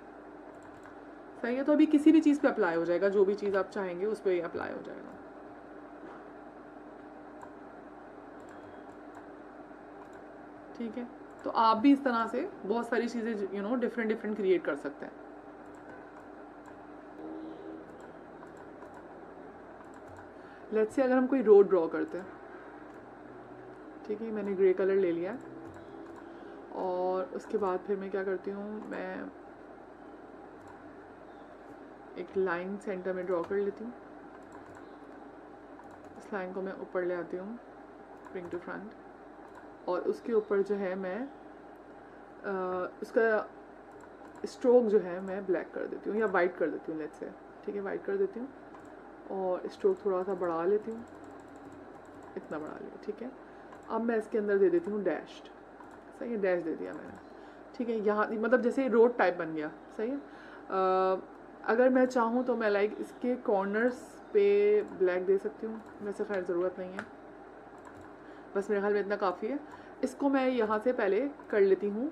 सही है। तो अभी किसी भी चीज़ पे अप्लाई हो जाएगा, जो भी चीज़ आप चाहेंगे उस पर ये अप्लाई हो जाएगा, ठीक है। तो आप भी इस तरह से बहुत सारी चीज़ें डिफरेंट डिफरेंट क्रिएट कर सकते हैं। लेट्स से अगर हम कोई रोड ड्रॉ करते हैं, ठीक है, मैंने ग्रे कलर ले लिया और उसके बाद फिर मैं क्या करती हूँ, मैं एक लाइन सेंटर में ड्रॉ कर लेती हूँ। इस लाइन को मैं ऊपर ले आती हूँ, ब्रिंग टू फ्रंट, और उसके ऊपर जो है मैं उसका स्ट्रोक जो है मैं ब्लैक कर देती हूँ या वाइट कर देती हूँ, लेट्स से, ठीक है, वाइट कर देती हूँ और स्ट्रोक थोड़ा सा बढ़ा लेती हूँ, इतना बढ़ा लिया, ठीक है। अब मैं इसके अंदर दे देती हूँ डैश्ड, सही है, डैश दे दिया मैंने, ठीक है। यहाँ मतलब जैसे रोड टाइप बन गया, सही है। अगर मैं चाहूँ तो मैं लाइक इसके कॉर्नर्स पे ब्लैक दे सकती हूँ, वैसे खैर ज़रूरत नहीं है, बस मेरे ख्याल में इतना काफ़ी है। इसको मैं यहाँ से पहले कर लेती हूँ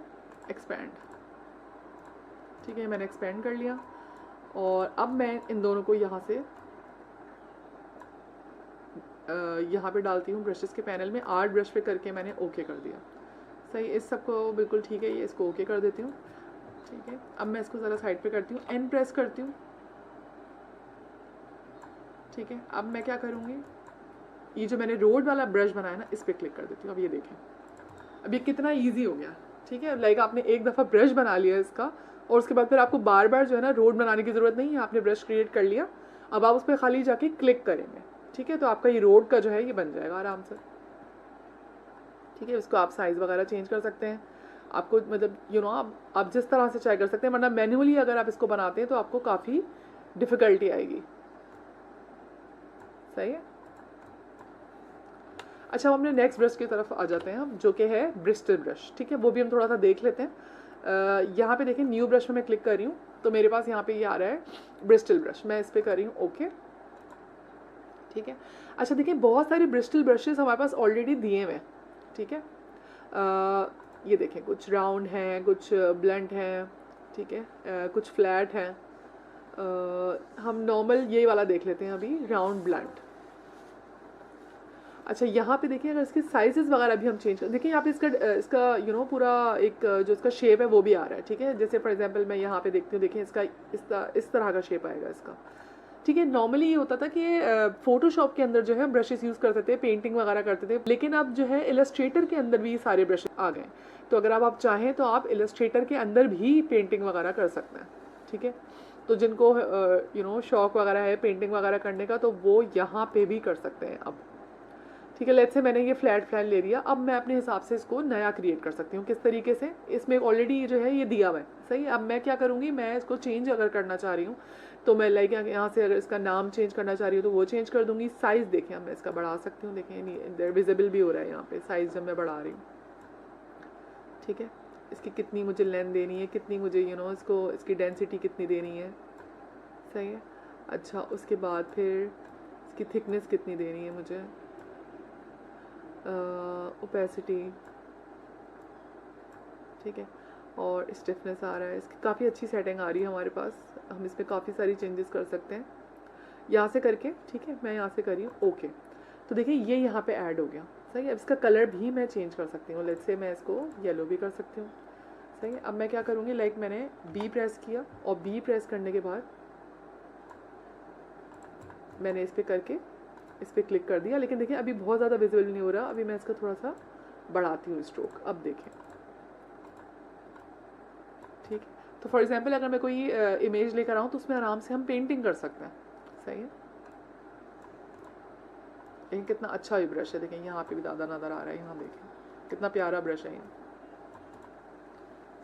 एक्सपैंड, ठीक है, मैंने एक्सपेंड कर लिया और अब मैं इन दोनों को यहाँ से यहाँ पे डालती हूँ ब्रशेस के पैनल में, आर्ट ब्रश पे करके मैंने ओके कर दिया, सही। इस सब को बिल्कुल ठीक है, ये इसको ओके कर देती हूँ, ठीक है। अब मैं इसको ज़रा साइड पे करती हूँ, एन प्रेस करती हूँ, ठीक है। अब मैं क्या करूँगी, ये जो मैंने रोड वाला ब्रश बनाया ना, इस पर क्लिक कर देती हूँ। अब ये देखें, अब ये कितना ईजी हो गया, ठीक है। लाइक आपने एक दफ़ा ब्रश बना लिया इसका और उसके बाद फिर आपको बार बार जो है ना रोड बनाने की ज़रूरत नहीं है, आपने ब्रश क्रिएट कर लिया, अब आप उस पर खाली जाके क्लिक करेंगे, ठीक है। तो आपका ये रोड का जो है ये बन जाएगा आराम से, ठीक है। उसको आप साइज़ वगैरह चेंज कर सकते हैं, आपको मतलब आप जिस तरह से चाहे कर सकते हैं, वरना मैन्युअली अगर आप इसको बनाते हैं तो आपको काफ़ी डिफ़िकल्टी आएगी, सही है। अच्छा, हम अपने नेक्स्ट ब्रश की तरफ आ जाते हैं, जो कि है ब्रिस्टल ब्रश, ठीक है। वो भी हम थोड़ा सा देख लेते हैं। यहाँ पे देखें न्यू ब्रश में मैं क्लिक कर रही हूँ, तो मेरे पास यहाँ पे ये आ रहा है ब्रिस्टल ब्रश, मैं इस पर कर रही हूँ ओके, ठीक है। अच्छा देखिए, बहुत सारे ब्रिस्टल ब्रशेस हमारे पास ऑलरेडी दिए हुए हैं, ठीक है। ये देखें, कुछ राउंड हैं, कुछ ब्लंट हैं, ठीक है, कुछ फ्लैट हैं। हम नॉर्मल ये वाला देख लेते हैं अभी, राउंड ब्लंट। अच्छा, यहाँ पे देखिए अगर इसके साइजेस वगैरह भी हम चेंज कर, देखिए यहाँ पे इसका पूरा एक जो इसका शेप है वो भी आ रहा है, ठीक है। जैसे फॉर एग्जांपल मैं यहाँ पे देखती हूँ, देखिए इसका इस तरह का शेप आएगा इसका, ठीक है। नॉर्मली ये होता था कि फोटोशॉप के अंदर जो है ब्रशेस यूज़ करते थे, पेंटिंग वगैरह करते थे, लेकिन अब जो है इलस्ट्रेटर के अंदर भी सारे ब्रशेस आ गए। तो अगर आप चाहें तो आप इलस्ट्रेटर के अंदर भी पेंटिंग वगैरह कर सकते हैं, ठीक है। तो जिनको शौक वगैरह है पेंटिंग वगैरह करने का, तो वो यहाँ पे भी कर सकते हैं अब, ठीक है। लेट्स से मैंने ये फ्लैट प्लान ले लिया, अब मैं अपने हिसाब से इसको नया क्रिएट कर सकती हूँ। किस तरीके से? इसमें ऑलरेडी जो है ये दिया हुआ है, सही। अब मैं क्या करूँगी, मैं इसको चेंज अगर करना चाह रही हूँ तो मैं लाइक यहाँ से अगर इसका नाम चेंज करना चाह रही हूँ तो वो चेंज कर दूँगी। साइज़ देखें, अब मैं इसका बढ़ा सकती हूँ, देखें नहीं विजिबल भी हो रहा है यहाँ पे साइज़ जब मैं बढ़ा रही हूँ, ठीक है। इसकी कितनी मुझे लेंथ देनी है, कितनी मुझे इसको इसकी डेंसिटी कितनी देनी है, सही है। अच्छा, उसके बाद फिर इसकी थिकनेस कितनी देनी है मुझे, ओपेसिटी, ठीक है। और स्टिफनेस आ रहा है, इसकी काफ़ी अच्छी सेटिंग आ रही है हमारे पास। हम इसमें काफ़ी सारी चेंजेस कर सकते हैं यहाँ से करके, ठीक है। मैं यहाँ से कर रही हूँ, ओके। तो देखिए ये यहाँ पे ऐड हो गया, सही है। अब इसका कलर भी मैं चेंज कर सकती हूँ, लेट्स से मैं इसको येलो भी कर सकती हूँ, सही है। अब मैं क्या करूँगी, लाइक मैंने बी प्रेस किया और बी प्रेस करने के बाद मैंने इस पर करके इस पर क्लिक कर दिया। लेकिन देखिए अभी बहुत ज़्यादा विजिबल नहीं हो रहा, अभी मैं इसका थोड़ा सा बढ़ाती हूँ स्ट्रोक। अब देखें, ठीक है। तो फॉर एग्जांपल अगर मैं कोई इमेज लेकर आऊँ तो उसमें आराम से हम पेंटिंग कर सकते हैं, सही है। लेकिन कितना अच्छा ये ब्रश है, देखें यहाँ पे भी ज़्यादा नज़र आ रहा है, यहाँ देखें कितना प्यारा ब्रश है ये,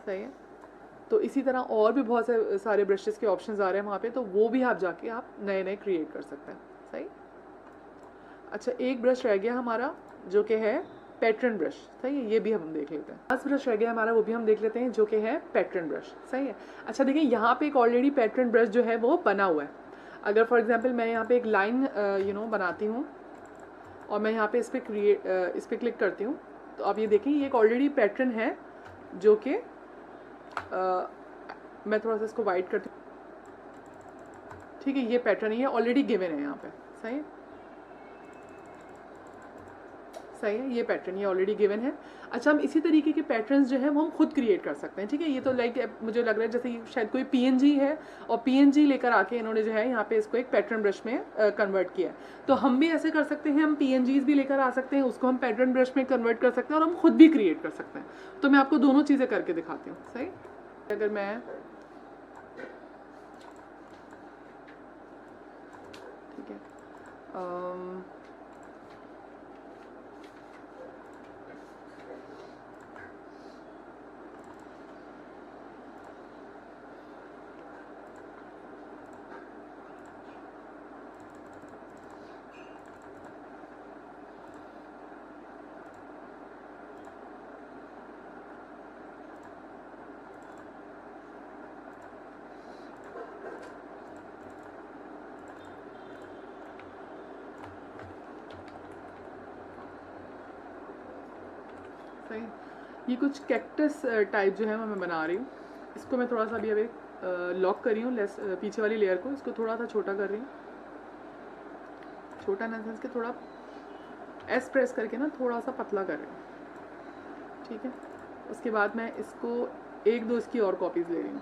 सही है। तो इसी तरह और भी बहुत से सारे ब्रशेस के ऑप्शंस आ रहे हैं वहाँ पे, तो वो भी आप जाके आप नए नए क्रिएट कर सकते हैं, सही। अच्छा, एक ब्रश रह गया हमारा जो कि है पैटर्न ब्रश, सही है। ये भी हम देख लेते हैं। 10 ब्रश रह गया हमारा, वो भी हम देख लेते हैं, जो कि है पैटर्न ब्रश, सही है। अच्छा देखिए यहाँ पे एक ऑलरेडी पैटर्न ब्रश जो है वो बना हुआ है। अगर फॉर एग्जांपल मैं यहाँ पे एक लाइन बनाती हूँ और मैं यहाँ पे इस पर क्लिक करती हूँ, तो आप ये देखें ये एक ऑलरेडी पैटर्न है जो कि मैं थोड़ा सा इसको वाइट करती हूँ, ठीक है। ये पैटर्न ये ऑलरेडी गिवन है यहाँ पे, सही है, सही है। ये पैटर्न ये ऑलरेडी गिवन है। अच्छा, हम इसी तरीके के पैटर्न्स जो है वो हम खुद क्रिएट कर सकते हैं, ठीक है। ये तो लाइक मुझे लग रहा है जैसे शायद कोई पीएनजी है और पीएनजी लेकर आके इन्होंने जो है यहाँ पे इसको एक पैटर्न ब्रश में कन्वर्ट किया है। तो हम भी ऐसे कर सकते हैं, हम पीएनजीज भी लेकर आ सकते हैं, उसको हम पैटर्न ब्रश में कन्वर्ट कर सकते हैं और हम खुद भी क्रिएट कर सकते हैं। तो मैं आपको दोनों चीज़ें करके दिखाती हूँ, सही। अगर मैं ठीक है सही, ये कुछ कैक्टस टाइप जो है मैं बना रही हूँ। इसको मैं थोड़ा सा अभी लॉक कर रही हूँ, पीछे वाली लेयर को इसको थोड़ा सा छोटा कर रही हूँ। छोटा इन सेंस के थोड़ा एस प्रेस करके ना थोड़ा सा पतला कर रही हूँ, ठीक है। उसके बाद मैं इसको एक दो इसकी और कॉपीज ले रही हूँ,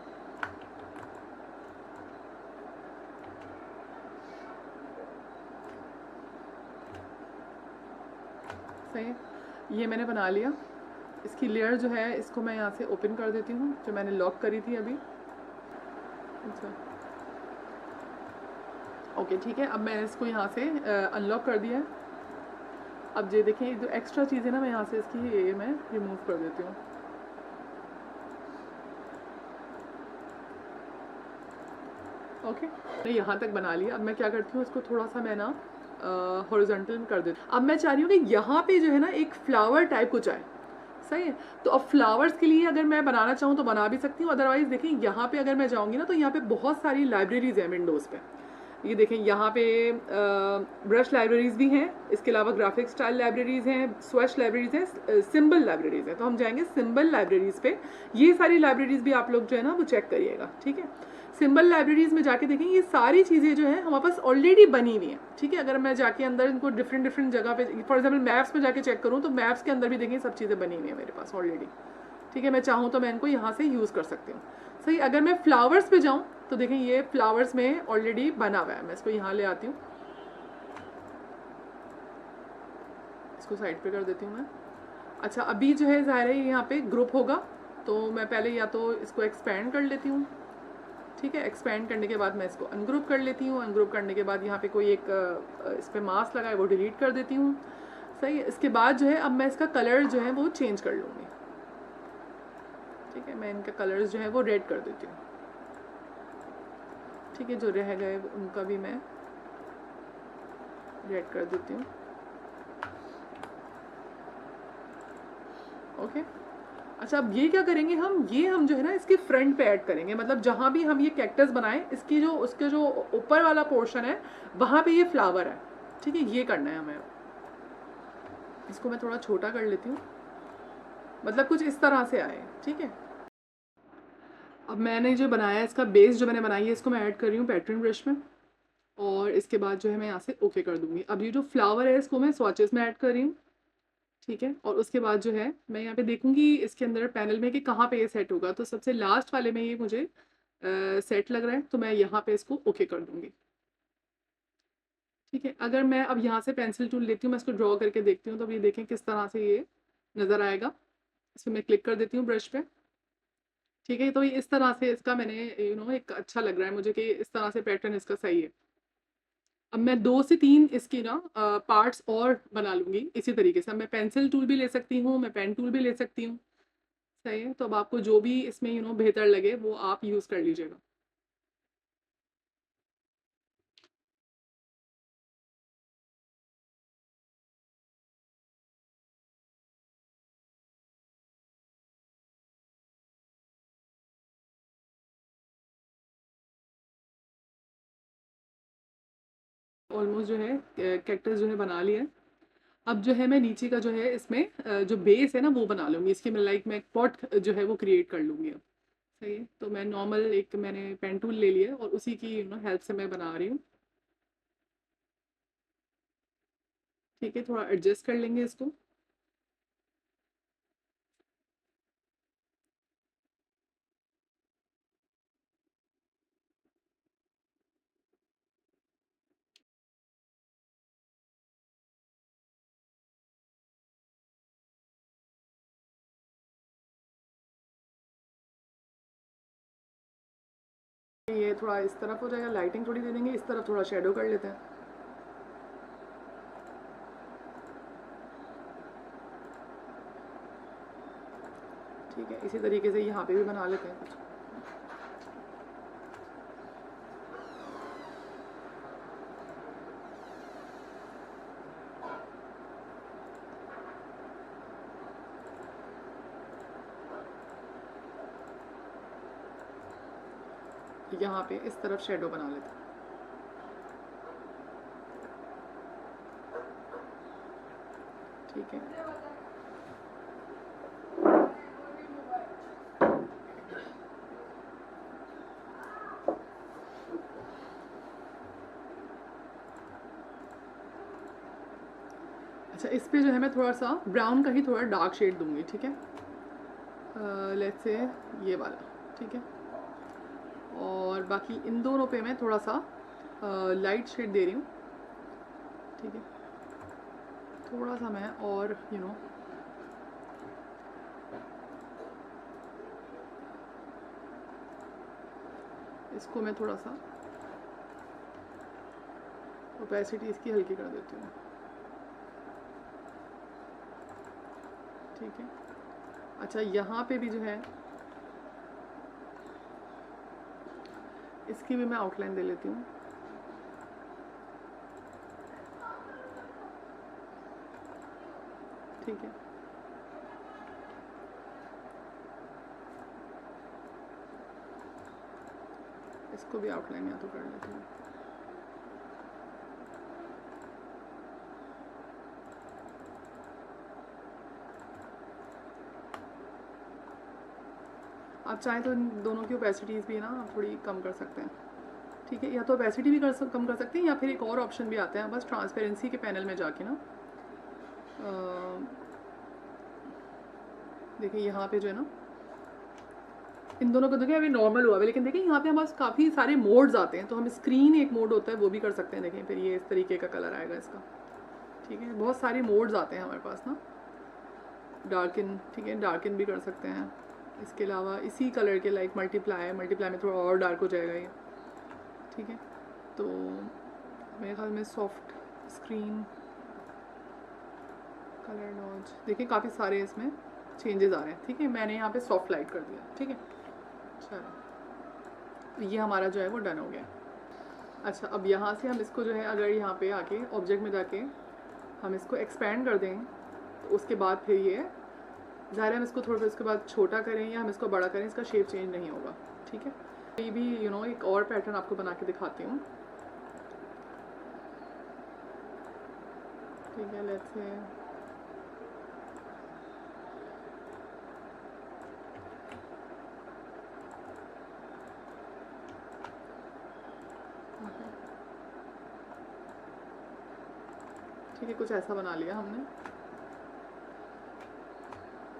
सही है। ये मैंने बना लिया। इसकी लेयर जो है इसको मैं यहाँ से ओपन कर देती हूँ, जो मैंने लॉक करी थी अभी। अच्छा, ओके, ठीक है। अब मैंने इसको यहाँ से अनलॉक कर दिया है। अब ये देखें जो एक्स्ट्रा चीज़ें ना मैं यहाँ से इसकी ये मैं रिमूव कर देती हूँ, ओके। मैं यहाँ तक बना लिया। अब मैं क्या करती हूँ, इसको थोड़ा सा मैं ना हॉरिजॉन्टल कर देती हूँ। अब मैं चाह रही हूँ कि यहाँ पे जो है ना एक फ्लावर टाइप कुछ आए, सही है। तो अब फ्लावर्स के लिए अगर मैं बनाना चाहूँ तो बना भी सकती हूँ, अदरवाइज देखिए यहाँ पे अगर मैं जाऊँगी ना तो यहाँ पे बहुत सारी लाइब्रेरीज हैं विंडोज़ पे। ये देखें यहाँ पे ब्रश लाइब्रेरीज भी हैं, इसके अलावा ग्राफिक स्टाइल लाइब्रेरीज हैं, स्वैश लाइब्रेरीज हैं, सिंबल लाइब्रेरीज हैं। तो हम जाएंगे सिंबल लाइब्रेरीज पे। ये सारी लाइब्रेरीज भी आप लोग जो है ना वो चेक करिएगा, ठीक है। सिंबल लाइब्रेरीज में जाके देखें ये सारी चीज़ें जो है हमारे पास ऑलरेडी बनी हुई हैं, ठीक है। अगर मैं जाके अंदर इनको डिफरेंट जगह पे फॉर एग्जाम्पल मैप्स में जाके चेक करूँ तो मैप्स के अंदर भी देखें सब चीज़ें बनी हुई हैं मेरे पास ऑलरेडी, ठीक है। मैं चाहूँ तो मैं इनको यहाँ से यूज़ कर सकती हूँ, सही। अगर मैं फ्लावर्स पे जाऊँ तो देखें ये फ्लावर्स में ऑलरेडी बना हुआ है। मैं इसको यहाँ ले आती हूँ, इसको साइड पे कर देती हूँ मैं। अच्छा अभी जो है ज़ाहिर है यहाँ पे ग्रुप होगा, तो मैं पहले या तो इसको एक्सपेंड कर लेती हूँ, ठीक है। एक्सपेंड करने के बाद मैं इसको अनग्रुप कर लेती हूँ। अनग्रुप करने के बाद यहाँ पे कोई एक इस पर मास्क लगा है वो डिलीट कर देती हूँ, सही है। इसके बाद जो है अब मैं इसका कलर जो है वो चेंज कर लूँगी, ठीक है। मैं इनका कलर्स जो है वो रेड कर देती हूँ, ठीक है। जो रह गए उनका भी मैं रेड कर देती हूँ, ओके। अच्छा अब ये क्या करेंगे हम, ये हम जो है ना इसके फ्रंट पे ऐड करेंगे, मतलब जहाँ भी हम ये कैक्टस बनाएं इसकी जो उसके जो ऊपर वाला पोर्शन है वहाँ पे ये फ्लावर है, ठीक है। ये करना है हमें। इसको मैं थोड़ा छोटा कर लेती हूँ, मतलब कुछ इस तरह से आए, ठीक है। अब मैंने जो बनाया है इसका बेस जो मैंने बनाई है इसको मैं ऐड कर रही हूँ पैटर्न ब्रश में, और इसके बाद जो है मैं यहाँ से ओके कर दूँगी। अब ये जो फ्लावर है इसको मैं स्वॉचेस में ऐड कर रही हूँ, ठीक है। और उसके बाद जो है मैं यहाँ पे देखूँगी इसके अंदर पैनल में कि कहाँ पे ये सेट होगा, तो सबसे लास्ट वाले में ये मुझे सेट लग रहा है, तो मैं यहाँ पे इसको ओके कर दूँगी, ठीक है। अगर मैं अब यहाँ से पेंसिल टूल लेती हूँ, मैं इसको ड्रॉ करके देखती हूँ, तो अब ये देखें किस तरह से ये नज़र आएगा। इसमें मैं क्लिक कर देती हूँ ब्रश पे, ठीक है। तो ये इस तरह से इसका मैंने एक अच्छा लग रहा है मुझे कि इस तरह से पैटर्न इसका सही है। अब मैं 2 से 3 इसकी ना पार्ट्स और बना लूँगी इसी तरीके से। अब मैं पेंसिल टूल भी ले सकती हूँ, मैं पेन टूल भी ले सकती हूँ, सही है। तो अब आपको जो भी इसमें बेहतर लगे वो आप यूज़ कर लीजिएगा। ऑलमोस्ट जो है कैक्टस जो है बना लिया है। अब जो है मैं नीचे का जो है इसमें जो बेस है ना वो बना लूँगी। इसकी मैं एक पॉट जो है वो क्रिएट कर लूँगी अब, सही है। तो मैं नॉर्मल एक मैंने पेन टूल ले लिया है और उसी की हेल्प से मैं बना रही हूँ, ठीक है। थोड़ा एडजस्ट कर लेंगे इसको। ये थोड़ा इस तरफ हो जाएगा, लाइटिंग थोड़ी दे देंगे, इस तरफ थोड़ा शेडो कर लेते हैं, ठीक है। इसी तरीके से यहाँ पे भी बना लेते हैं कुछ। यहाँ पे इस तरफ शेडो बना लेते हैं, ठीक है। अच्छा इस पे जो है मैं थोड़ा सा ब्राउन का ही थोड़ा डार्क शेड दूंगी, ठीक है। लेट्स से ये वाला, ठीक है। और बाकी इन दोनों पे मैं थोड़ा सा लाइट शेड दे रही हूँ, ठीक है। थोड़ा सा मैं और इसको मैं थोड़ा सा ओपेसिटी इसकी हल्की कर देती हूँ, ठीक है। अच्छा यहाँ पे भी जो है इसकी भी मैं आउटलाइन दे लेती हूँ, ठीक है। इसको भी आउटलाइन या तो कर लेती हूँ। आप चाहें तो इन दोनों की ओपेसिटीज़ भी ना आप थोड़ी कम कर सकते हैं, ठीक है। या तो ओपेसिटी भी कम कर सकते हैं, या फिर एक और ऑप्शन भी आता है बस ट्रांसपेरेंसी के पैनल में जाके ना देखिए यहाँ पे जो है ना इन दोनों को देखिए अभी नॉर्मल हुआ है, लेकिन देखिए यहाँ पे हमारे पास काफ़ी सारे मोड्स आते हैं, तो हम स्क्रीन एक मोड होता है वो भी कर सकते हैं। देखें फिर ये इस तरीके का कलर आएगा इसका, ठीक है। बहुत सारे मोड्स आते हैं हमारे पास ना, डार्किन, ठीक है, डार्किन भी कर सकते हैं। इसके अलावा इसी कलर के लाइक मल्टीप्लाई में थोड़ा और डार्क हो जाएगा ये, ठीक है। तो मेरे ख्याल में सॉफ्ट स्क्रीन कलर डॉज, देखिए काफ़ी सारे इसमें चेंजेस आ रहे हैं, ठीक है। मैंने यहाँ पे सॉफ्ट लाइट कर दिया, ठीक है। चलो ये हमारा जो है वो डन हो गया। अच्छा, अब यहाँ से हम इसको जो है अगर यहाँ पे आके ऑब्जेक्ट में जाके हम इसको एक्सपेंड कर दें तो उसके बाद फिर ये ज़ाहिर है हम इसको थोड़ा सा उसके बाद छोटा करें या हम इसको बड़ा करें, इसका शेप चेंज नहीं होगा, ठीक है। ये भी एक और पैटर्न आपको बना के दिखाती हूँ, ठीक है। लेट्स से ठीक है, कुछ ऐसा बना लिया हमने।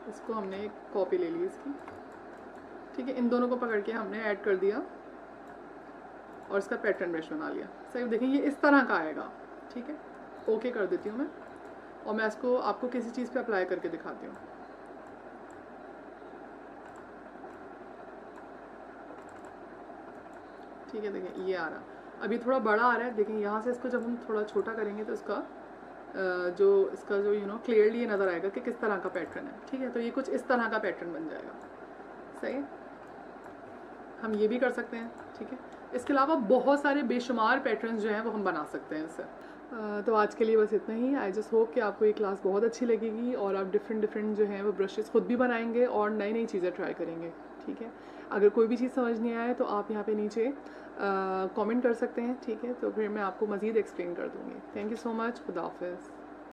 इसको हमने एक कॉपी ले ली इसकी, ठीक है। इन दोनों को पकड़ के हमने ऐड कर दिया और इसका पैटर्न ब्रश बना लिया। सही, देखिए ये इस तरह का आएगा, ठीक है। ओके कर देती हूँ मैं और मैं इसको आपको किसी चीज़ पे अप्लाई करके दिखाती हूँ। ठीक है, देखिए ये आ रहा, अभी थोड़ा बड़ा आ रहा है। देखिए यहाँ से इसको जब हम थोड़ा छोटा करेंगे तो इसका जो क्लियरली ये नज़र आएगा कि किस तरह का पैटर्न है, ठीक है। तो ये कुछ इस तरह का पैटर्न बन जाएगा, सही है। हम ये भी कर सकते हैं, ठीक है। इसके अलावा बहुत सारे बेशुमार पैटर्न्स जो हैं वो हम बना सकते हैं इससे। तो आज के लिए बस इतना ही। आई जस्ट होप कि आपको ये क्लास बहुत अच्छी लगेगी और आप डिफरेंट जो हैं वो ब्रशेस खुद भी बनाएंगे और नई नई चीज़ें ट्राई करेंगे, ठीक है। अगर कोई भी चीज़ समझ नहीं आए तो आप यहाँ पे नीचे कमेंट कर सकते हैं, ठीक है। तो फिर मैं आपको मज़ीद एक्सप्लेन कर दूँगी। थैंक यू सो मच, खुदा हाफिज़।